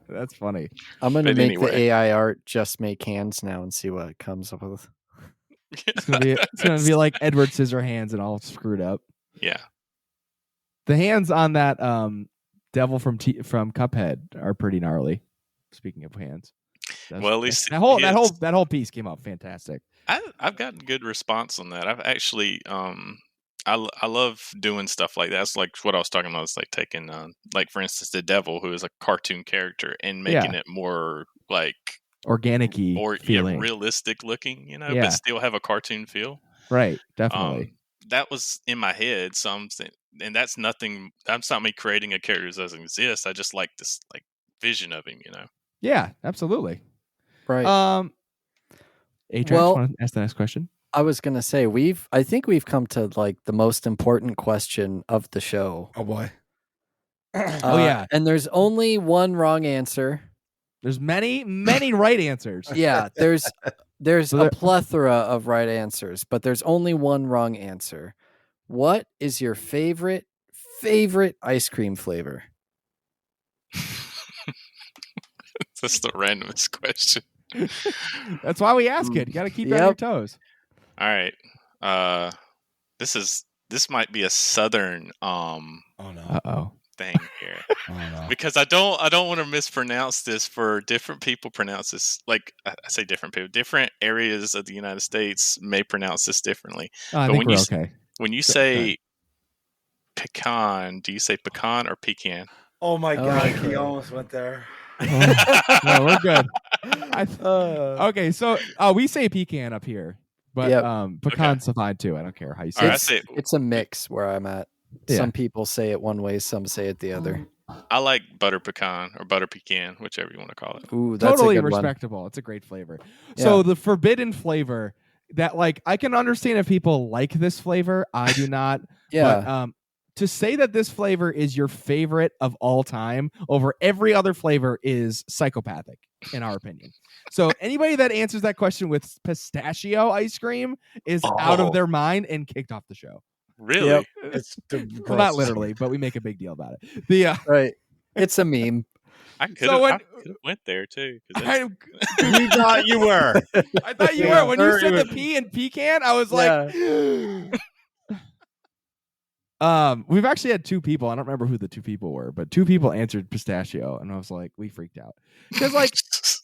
That's funny. I'm gonna But make anyway. the AI art just make hands now and see what it comes up with. It's gonna be like Edward Scissorhands and all screwed up. Yeah. The hands on that devil from Cuphead are pretty gnarly. Speaking of hands, Well, at least that whole piece came out fantastic. I've gotten good response on that. I've actually I love doing stuff like that. That's like what I was talking about. It's like taking like for instance the devil, who is a cartoon character, and making it more like organic-y feeling. realistic looking, you know, Yeah. but still have a cartoon feel. Right, definitely. That was in my head. And that's nothing. That's not me creating a character that doesn't exist. I just like this like vision of him, you know. Yeah, absolutely. Right. Atrax, Well- want to ask the next question? I was gonna say I think we've come to like the most important question of the show. Oh boy. Oh, yeah. And there's only one wrong answer. There's many right answers. Yeah, there's So a there- plethora of right answers, but there's only one wrong answer. What is your favorite ice cream flavor? That's the randomest question. That's why we ask it. You got to keep it on your Yep. toes. All right. This might be a southern Oh no. Uh-oh. thing here. Oh no. Because I don't want to mispronounce this. For different people pronounce this, like I say different people, different areas of the United States may pronounce this differently. I But think when we're you okay. When you Go say pecan, do you say pecan or pecan? Oh my Oh, god, okay. he almost went there. No, we're good. Uh, Okay, so we say pecan up here, but Yep. pecan's fine too. I don't care how you say All right, I it. say it's a mix where I'm at. Yeah. Some people say it one way, some say it the other. I like butter pecan or butter pecan, whichever you want to call it. Ooh, that's Totally a good one. respectable. It's a great flavor. So the forbidden flavor that like I can understand if people like this flavor. I do not. Yeah. But to say that this flavor is your favorite of all time over every other flavor is psychopathic, in our opinion. So anybody that answers that question with pistachio ice cream is out of their mind and kicked off the show. Really? Yep. It's Well, not literally, but we make a big deal about it. The Right. It's a meme. I could So have went there too. 'Cause that's- You thought you were. I thought you Yeah, were. When you very said the good. P and pecan, I was like, we've actually had 2 people. I don't remember who the 2 people were, but 2 people answered pistachio, and I was like, we freaked out because like,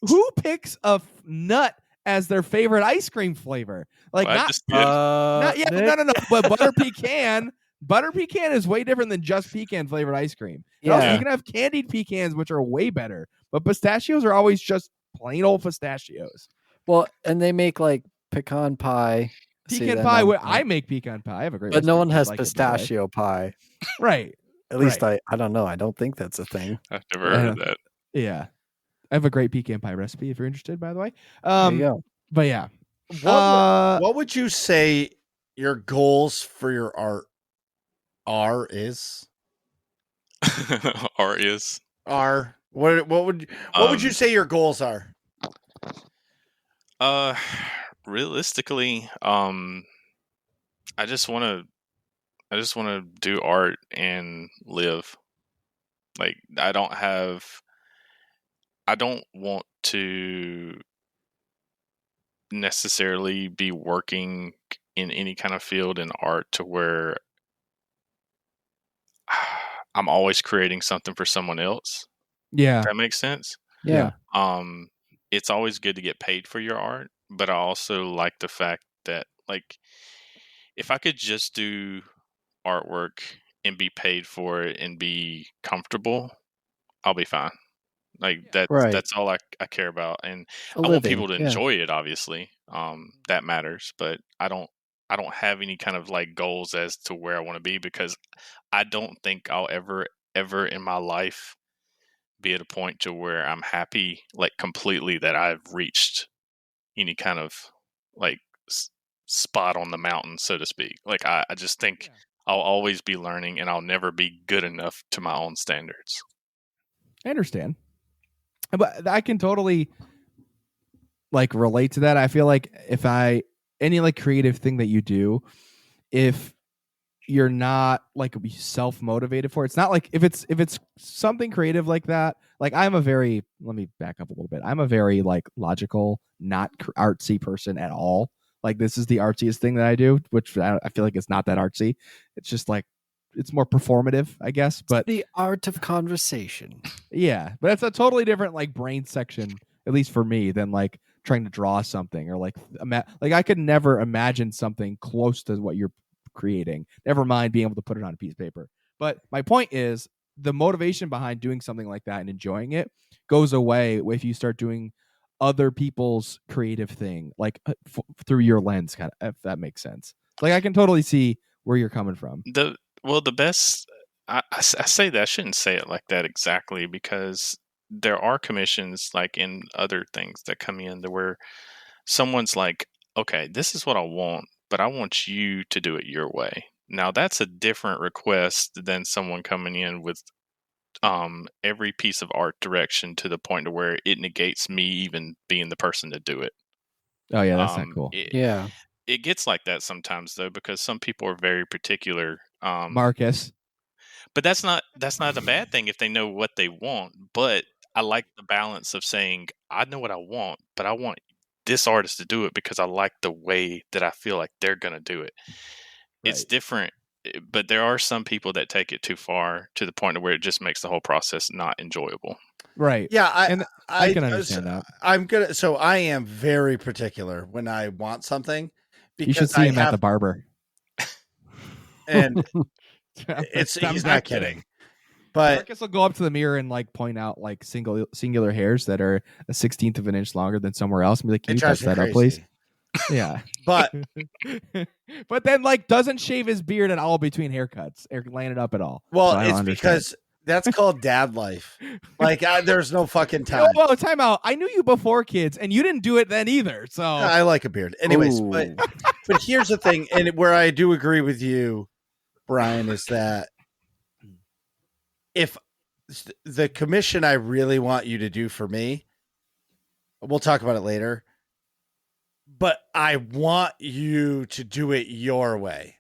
who picks a nut as their favorite ice cream flavor? Like Well, I not just did. not yet. Nick? No. But butter pecan. Butter pecan is way different than just pecan flavored ice cream. Also, Yeah. you can have candied pecans, which are way better, but pistachios are always just plain old pistachios. Well, and they make like pecan pie. See, Pecan then pie. I'm- I make pecan pie. I have a great. but no recipe one if you'd has like it, by the way. pistachio pie. Right. At least I don't know. I don't think that's a thing. I've never heard of that. Yeah. I have a great pecan pie recipe if you're interested, by the way. There you go. But yeah. What would you say your goals for your art is? Or is What would you say your goals are? realistically, I just want to do art and live. Like I don't want to necessarily be working in any kind of field in art to where I'm always creating something for someone else. Yeah. If that makes sense. Yeah. it's always good to get paid for your art, but I also like the fact that, like, if I could just do artwork and be paid for it and be comfortable, I'll be fine. Like Right. that's all I care about, and A I want living. people to Yeah. enjoy it. Obviously, that matters. But I don't have any kind of like goals as to where I want to be, because I don't think I'll ever in my life be at a point to where I'm happy, like, completely, that I've reached any kind of like spot on the mountain, so to speak. Like, I just think I'll always be learning, and I'll never be good enough to my own standards. I understand, but I can totally like relate to that. I feel like if any like creative thing that you do, if you're not like self-motivated for it, it's not like if it's something creative like that. Like, let me back up a little bit. I'm a very like logical, not artsy person at all. Like, this is the artsiest thing that I do, which I feel like it's not that artsy. It's just like, it's more performative, I guess. But The art of conversation. yeah, but it's a totally different like brain section, at least for me, than like trying to draw something or like like I could never imagine something close to what you're creating. Never mind being able to put it on a piece of paper. But my point is, the motivation behind doing something like that and enjoying it goes away if you start doing other people's creative thing, like through your lens, kind of, if that makes sense. Like, I can totally see where you're coming from. The best, I say that, I shouldn't say it like that exactly, because there are commissions like in other things that come in to where someone's like, okay, this is what I want, but I want you to do it your way. Now that's a different request than someone coming in with every piece of art direction to the point to where it negates me even being the person to do it. Oh yeah, that's not cool. Yeah. It gets like that sometimes, though, because some people are very particular. Marcus. But that's not a bad thing if they know what they want. But I like the balance of saying, I know what I want, but I want this artist to do it because I like the way that I feel like they're going to do it. It's Right. different, but there are some people that take it too far to the point where it just makes the whole process not enjoyable. Right. Yeah, I can understand that. I am very particular when I want something, because You should see him at the barber. and he's not kidding. But Marcus will go up to the mirror and like point out like singular hairs that are a 1/16 of an inch longer than somewhere else, and be like, "Can it you drives touch me that up, crazy. please?" Yeah. But but then like doesn't shave his beard at all between haircuts or line it up at all. well, So I don't it's understand. because that's called dad life. Like, there's no fucking time. Whoa, time out. I knew you before kids, and you didn't do it then either. So I like a beard. Anyways, Ooh. but here's the thing, and where I do agree with you, Brian, is that if the commission I really want you to do for me, we'll talk about it later, but I want you to do it your way.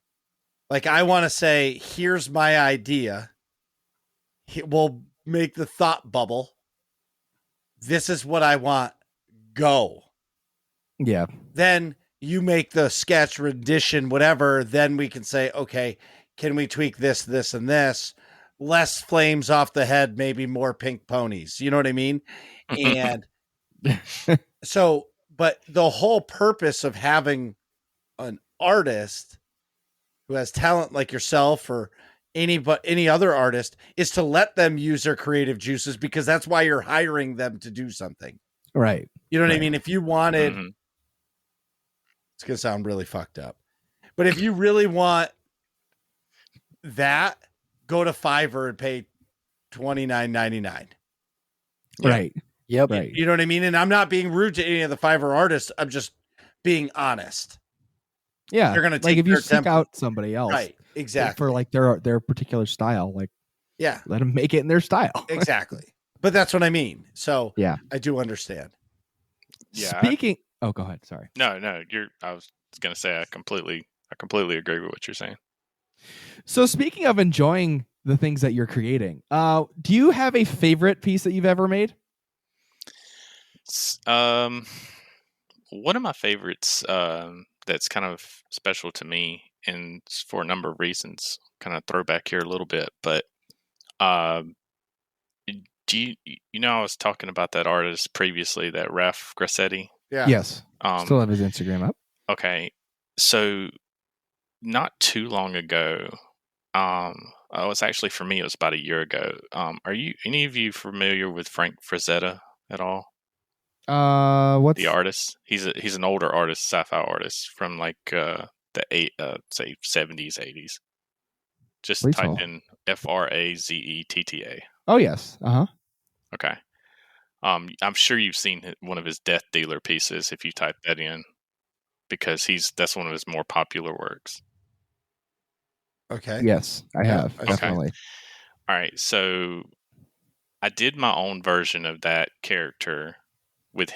Like, I want to say, here's my idea. We'll make the thought bubble. This is what I want. Go. yeah, Then you make the sketch, rendition, whatever. Then we can say, okay, can we tweak this, this, and this? Less flames off the head, maybe more pink ponies. You know what I mean? And so, but the whole purpose of having an artist who has talent like yourself or any other artist is to let them use their creative juices, because that's why you're hiring them to do something. right. You know what I Right. mean? If you wanted, it's going to sound really fucked up, but if you really want that, go to Fiverr and pay $29.99. Yeah. Right. Yep. Right. You know what I mean? And I'm not being rude to any of the Fiverr artists. I'm just being honest. Yeah. They're gonna like take if you their seek template. out somebody else, Right. Exactly. for like their particular style, like Yeah, let them make it in their style. exactly. But that's what I mean. So Yeah. I do understand. Yeah. Speaking. Oh, go ahead. Sorry. No, I was going to say I completely agree with what you're saying. So speaking of enjoying the things that you're creating, do you have a favorite piece that you've ever made? One of my favorites that's kind of special to me, and for a number of reasons, kind of throwback here a little bit, but do Do you know I was talking about that artist previously, that Raf Grassetti? Yeah. Yes. Still have his Instagram up. Okay. So not too long ago, it was actually, for me, it was about a year ago. Are any of you familiar with Frank Frazetta at all? What's The artist? He's an older artist, sci-fi artist from like the say 70s, 80s. Just Please type hold. in Frazetta. Oh yes. Okay. I'm sure you've seen one of his Death Dealer pieces if you type that in, because that's one of his more popular works. Okay. Yes, I Yeah, have I see. definitely. All right, so I did my own version of that character with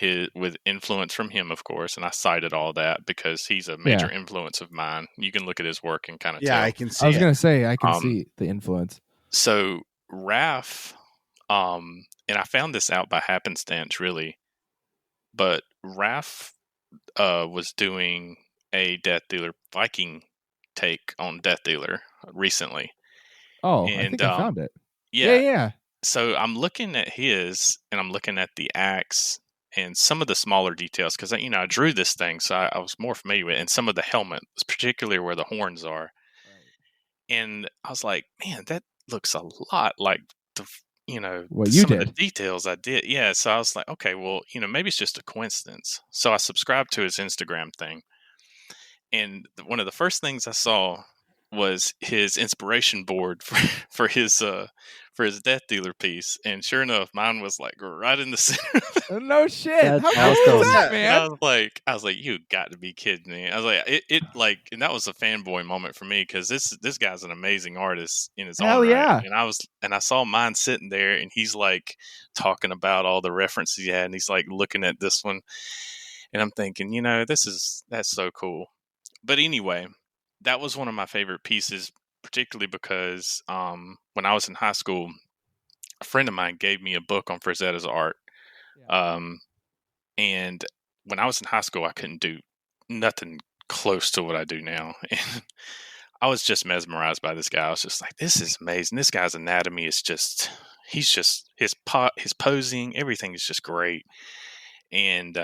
influence from him, of course, and I cited all that because he's a major influence of mine. You can look at his work and kind of Yeah, tell. I can see I was it. gonna say I can see the influence. So Raph, and I found this out by happenstance, really, but Raph was doing a Death Dealer Viking take on Death Dealer recently. Oh, And I think I found it. Yeah. Yeah. So I'm looking at his, and I'm looking at the axe and some of the smaller details, because I drew this thing, so I was more familiar with it, and some of the helmet, particularly where the horns are. And I was like, man, that looks a lot like What you some of did. the details I did. Yeah. So I was like, okay, well, maybe it's just a coincidence. So I subscribed to his Instagram thing. And one of the first things I saw was his inspiration board for his Death Dealer piece, and sure enough, mine was like right in the center. No shit. That's How cool is awesome. that, And man? I was like, you got to be kidding me! I was like, and that was a fanboy moment for me, because this guy's an amazing artist in his Hell own yeah. right. And I saw mine sitting there, and he's like talking about all the references he had, and he's like looking at this one, and I'm thinking, that's so cool. But anyway, that was one of my favorite pieces, particularly because when I was in high school, a friend of mine gave me a book on Frazetta's art. And when I was in high school, I couldn't do nothing close to what I do now. And I was just mesmerized by this guy. I was just like, this is amazing. This guy's anatomy is just, his posing, everything is just great. And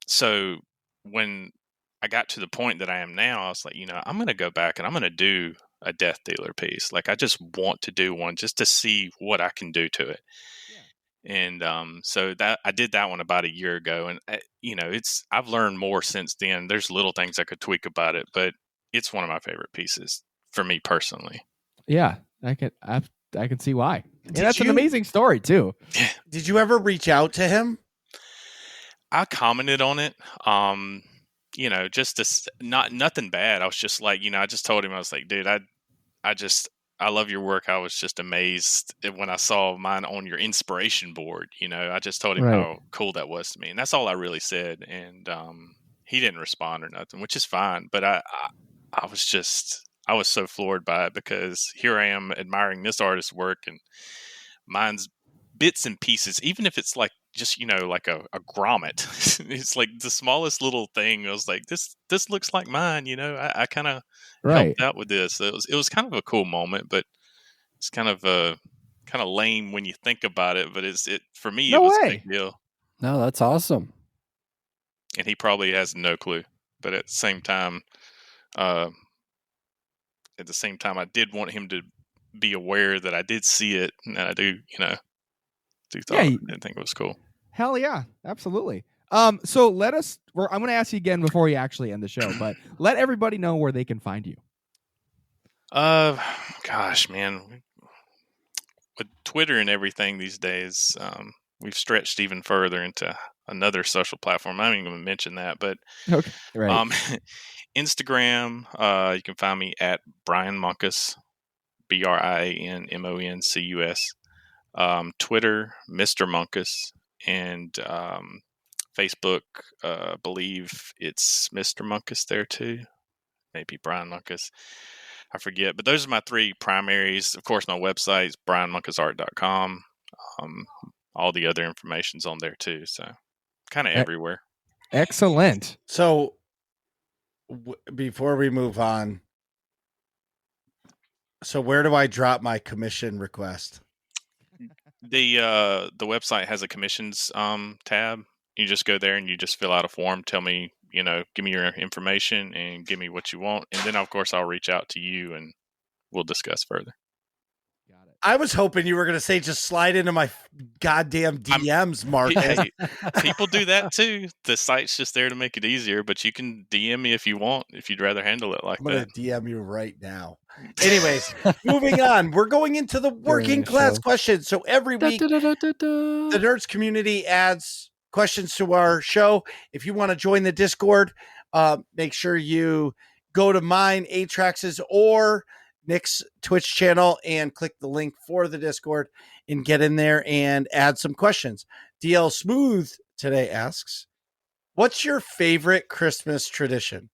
so when I got to the point that I am now, I was like, I'm going to go back and I'm going to do a Death Dealer piece. Like, I just want to do one just to see what I can do to it. And so that I did that one about a year ago, and I've learned more since then. There's little things I could tweak about it, but it's one of my favorite pieces for me personally. Yeah, I can see why. And Did that's an you- amazing story too. Did you ever reach out to him? I commented on it, just nothing bad. I was just like, I just told him, I was like, dude, I love your work. I was just amazed when I saw mine on your inspiration board. I just told him how cool that was to me, and that's all I really said. And he didn't respond or nothing, which is fine. But I was so floored by it, because here I am admiring this artist's work, and mine's bits and pieces, even if it's like just like a grommet. It's like the smallest little thing. I was like, this looks like mine. I kind of helped out with this. So it was kind of a cool moment, but it's kind of lame when you think about it. But for me, it was a big deal. No, that's awesome. And he probably has no clue. But at the same time, I did want him to be aware that I did see it, and that I do I didn't think it was cool. Hell yeah, absolutely. So I'm going to ask you again before we actually end the show, but let everybody know where they can find you. Gosh, man, with Twitter and everything these days, we've stretched even further into another social platform. I'm not even going to mention that, but okay, right. Instagram, you can find me at Brian Moncus, BrianMoncus. Twitter, Mr. Moncus, and Facebook, believe it's Mr. Moncus there too. Maybe Brian Moncus. I forget. But those are my three primaries. Of course, my website is brianmoncusart.com. All the other information's on there too. So kind of everywhere. Excellent. So before we move on, so where do I drop my commission request? The website has a commissions tab. You just go there and you just fill out a form. Tell me, give me your information and give me what you want, and then of course I'll reach out to you and we'll discuss further. Got it. I was hoping you were going to say just slide into my goddamn DMs, Mark. Hey, people do that too. The site's just there to make it easier, but you can DM me if you want, if you'd rather handle it like I'm going that. to DM you right now. Anyways, moving on. We're going into the working class questions. So every week, the Nerds community adds questions to our show. If you want to join the Discord, make sure you go to mine, Atrax's, or Nick's Twitch channel and click the link for the Discord and get in there and add some questions. DL Smooth today asks, what's your favorite Christmas tradition?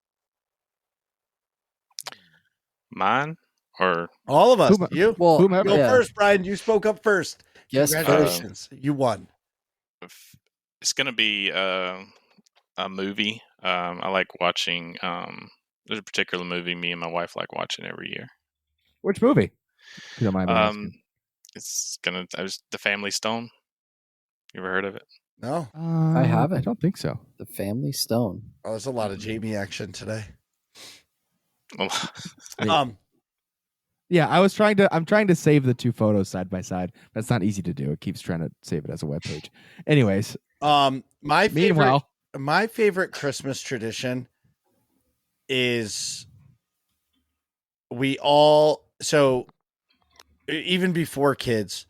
Mine or all of us? You well, go first, Brian. You spoke up first. Yes, congratulations. You won. It's gonna be a movie. I like watching. There's a particular movie me and my wife like watching every year. Which movie? You don't mind me asking. It's The Family Stone. You ever heard of it? No, I haven't. I don't think so. The Family Stone. Oh, there's a lot of Jamie action today. Yeah, I'm trying to save the two photos side by side. That's not easy to do. It keeps trying to save it as a web page. Anyways, my favorite Christmas tradition is even before kids,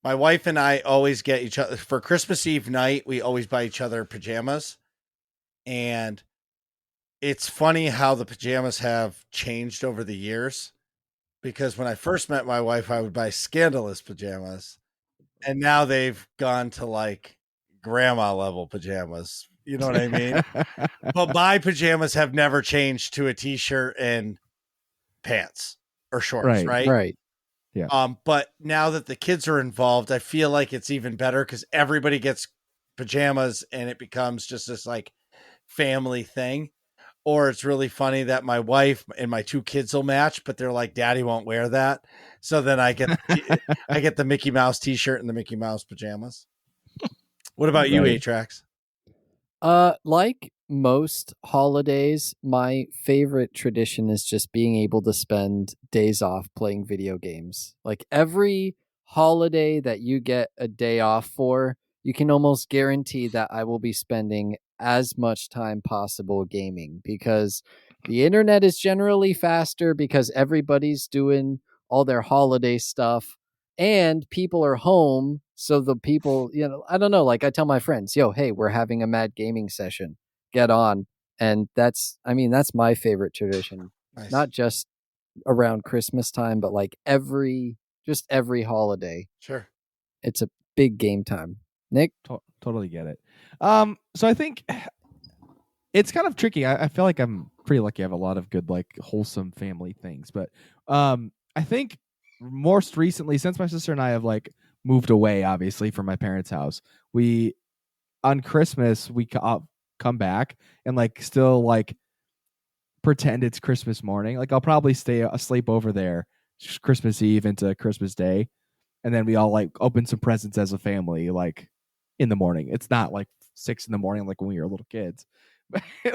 my wife and I always get each other for Christmas Eve night. We always buy each other pajamas, and it's funny how the pajamas have changed over the years, because when I first met my wife, I would buy scandalous pajamas, and now they've gone to like grandma level pajamas. You know what I mean? But my pajamas have never changed to a t-shirt and pants or shorts, right? Right. Yeah. But now that the kids are involved, I feel like it's even better because everybody gets pajamas and it becomes just this like family thing. Or it's really funny that my wife and my two kids will match, but they're like, Daddy won't wear that. So then I get the Mickey Mouse t-shirt and the Mickey Mouse pajamas. What about you, Atrax? Like most holidays, my favorite tradition is just being able to spend days off playing video games. Like every holiday that you get a day off for, you can almost guarantee that I will be spending as much time possible gaming, because the internet is generally faster because everybody's doing all their holiday stuff and people are home. So the people, I don't know, like I tell my friends, hey, we're having a mad gaming session, get on. And that's my favorite tradition. Nice. Not just around Christmas time, but like every holiday. Sure. It's a big game time. Nick? Totally get it. So I think it's kind of tricky. I feel like I'm pretty lucky. I have a lot of good, like, wholesome family things. But I think most recently, since my sister and I have like moved away, obviously, from my parents' house, on Christmas we come back and like still like pretend it's Christmas morning. Like I'll probably stay asleep over there Christmas Eve into Christmas Day, and then we all like open some presents as a family, like in the morning. It's not like 6 a.m. like when we were little kids,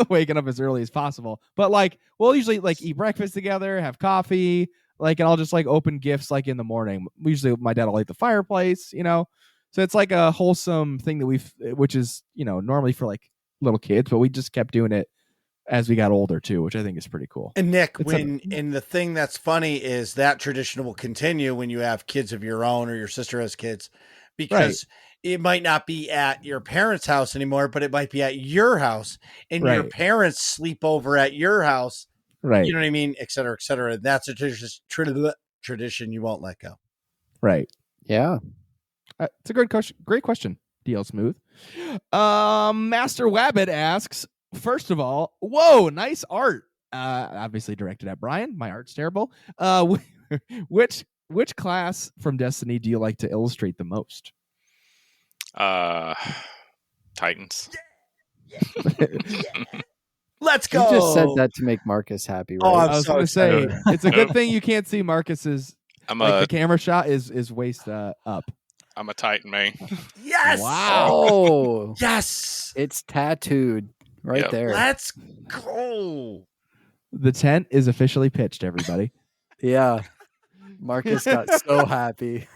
waking up as early as possible. But like we'll usually like eat breakfast together, have coffee, like, and I'll just like open gifts like in the morning. Usually my dad will light the fireplace, so it's like a wholesome thing that which is normally for like little kids, but we just kept doing it as we got older too, which I think is pretty cool. And Nick, and the thing that's funny is that tradition will continue when you have kids of your own or your sister has kids, because it might not be at your parents' house anymore, but it might be at your house, and your parents sleep over at your house. Right. You know what I mean? Et cetera, et cetera. And that's a tradition you won't let go. Right. Yeah. It's a great question, DL Smooth. Master Wabbit asks, first of all, whoa, nice art. Obviously directed at Brian. My art's terrible. Which class from Destiny do you like to illustrate the most? Titans. Let's go. You just said that to make Marcus happy, right? Oh, I was going to say, it's a good thing you can't see Marcus's. The camera shot is waist up. I'm a Titan man. Yes. Wow. Oh, Yes. it's tattooed right Yep. there. Let's go. The tent is officially pitched, everybody. Yeah. Marcus got so happy.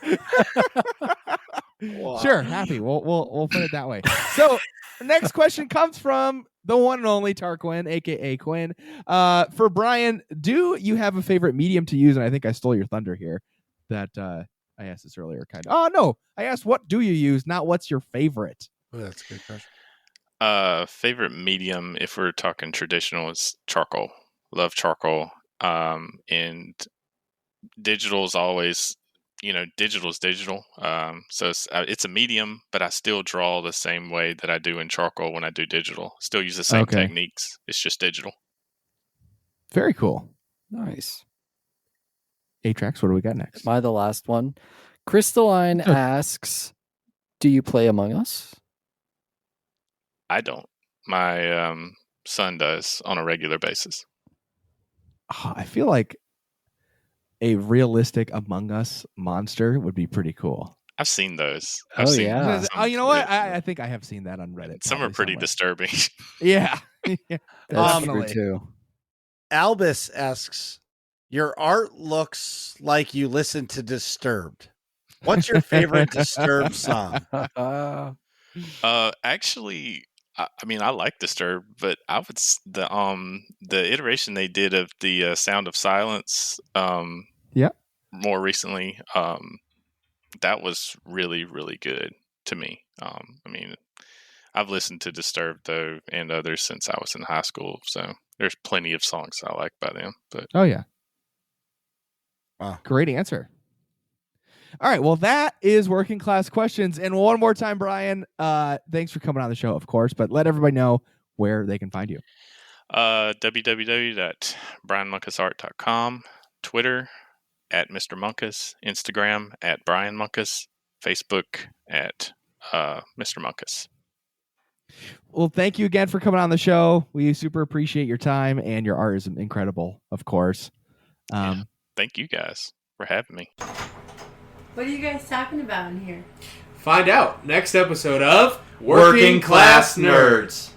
Sure, happy. We'll put it that way. So, next question comes from the one and only Tarquin, aka Quinn. For Brian, do you have a favorite medium to use? And I think I stole your thunder here. That I asked this earlier, kind of. Oh no, I asked what do you use, not what's your favorite. Oh, that's a good question. Favorite medium, if we're talking traditional, is charcoal. Love charcoal. And digital is always, digital is digital. So it's a medium, but I still draw the same way that I do in charcoal when I do digital. Still use the same techniques. It's just digital. Very cool. Nice. Atrax, what do we got next? Am I the last one? Crystalline asks, do you play Among Us? I don't. My son does on a regular basis. I feel like a realistic Among Us monster would be pretty cool. I've seen those. Oh, I've seen yeah. Oh, you know what? I think I have seen that on Reddit. Some are pretty somewhere. disturbing. Yeah. Yeah, That's definitely. true too. Albus asks, your art looks like you listen to Disturbed. What's your favorite Disturbed song? Actually, I mean, I like Disturbed, but the iteration they did of the Sound of Silence, more recently, that was really, really good to me. I mean, I've listened to Disturbed though and others since I was in high school, so there's plenty of songs I like by them. But Oh yeah. Wow. Great answer. All right, well, that is Working Class Questions. And one more time, Brian, thanks for coming on the show, of course, but let everybody know where they can find you. www.brianmoncusart.com, Twitter at Mr. Moncus, Instagram at Brian Moncus, Facebook at Mr. Moncus. Well, thank you again for coming on the show. We super appreciate your time, and your art is incredible, of course. Thank you guys for having me. What are you guys talking about in here? Find out next episode of Working Class Nerds.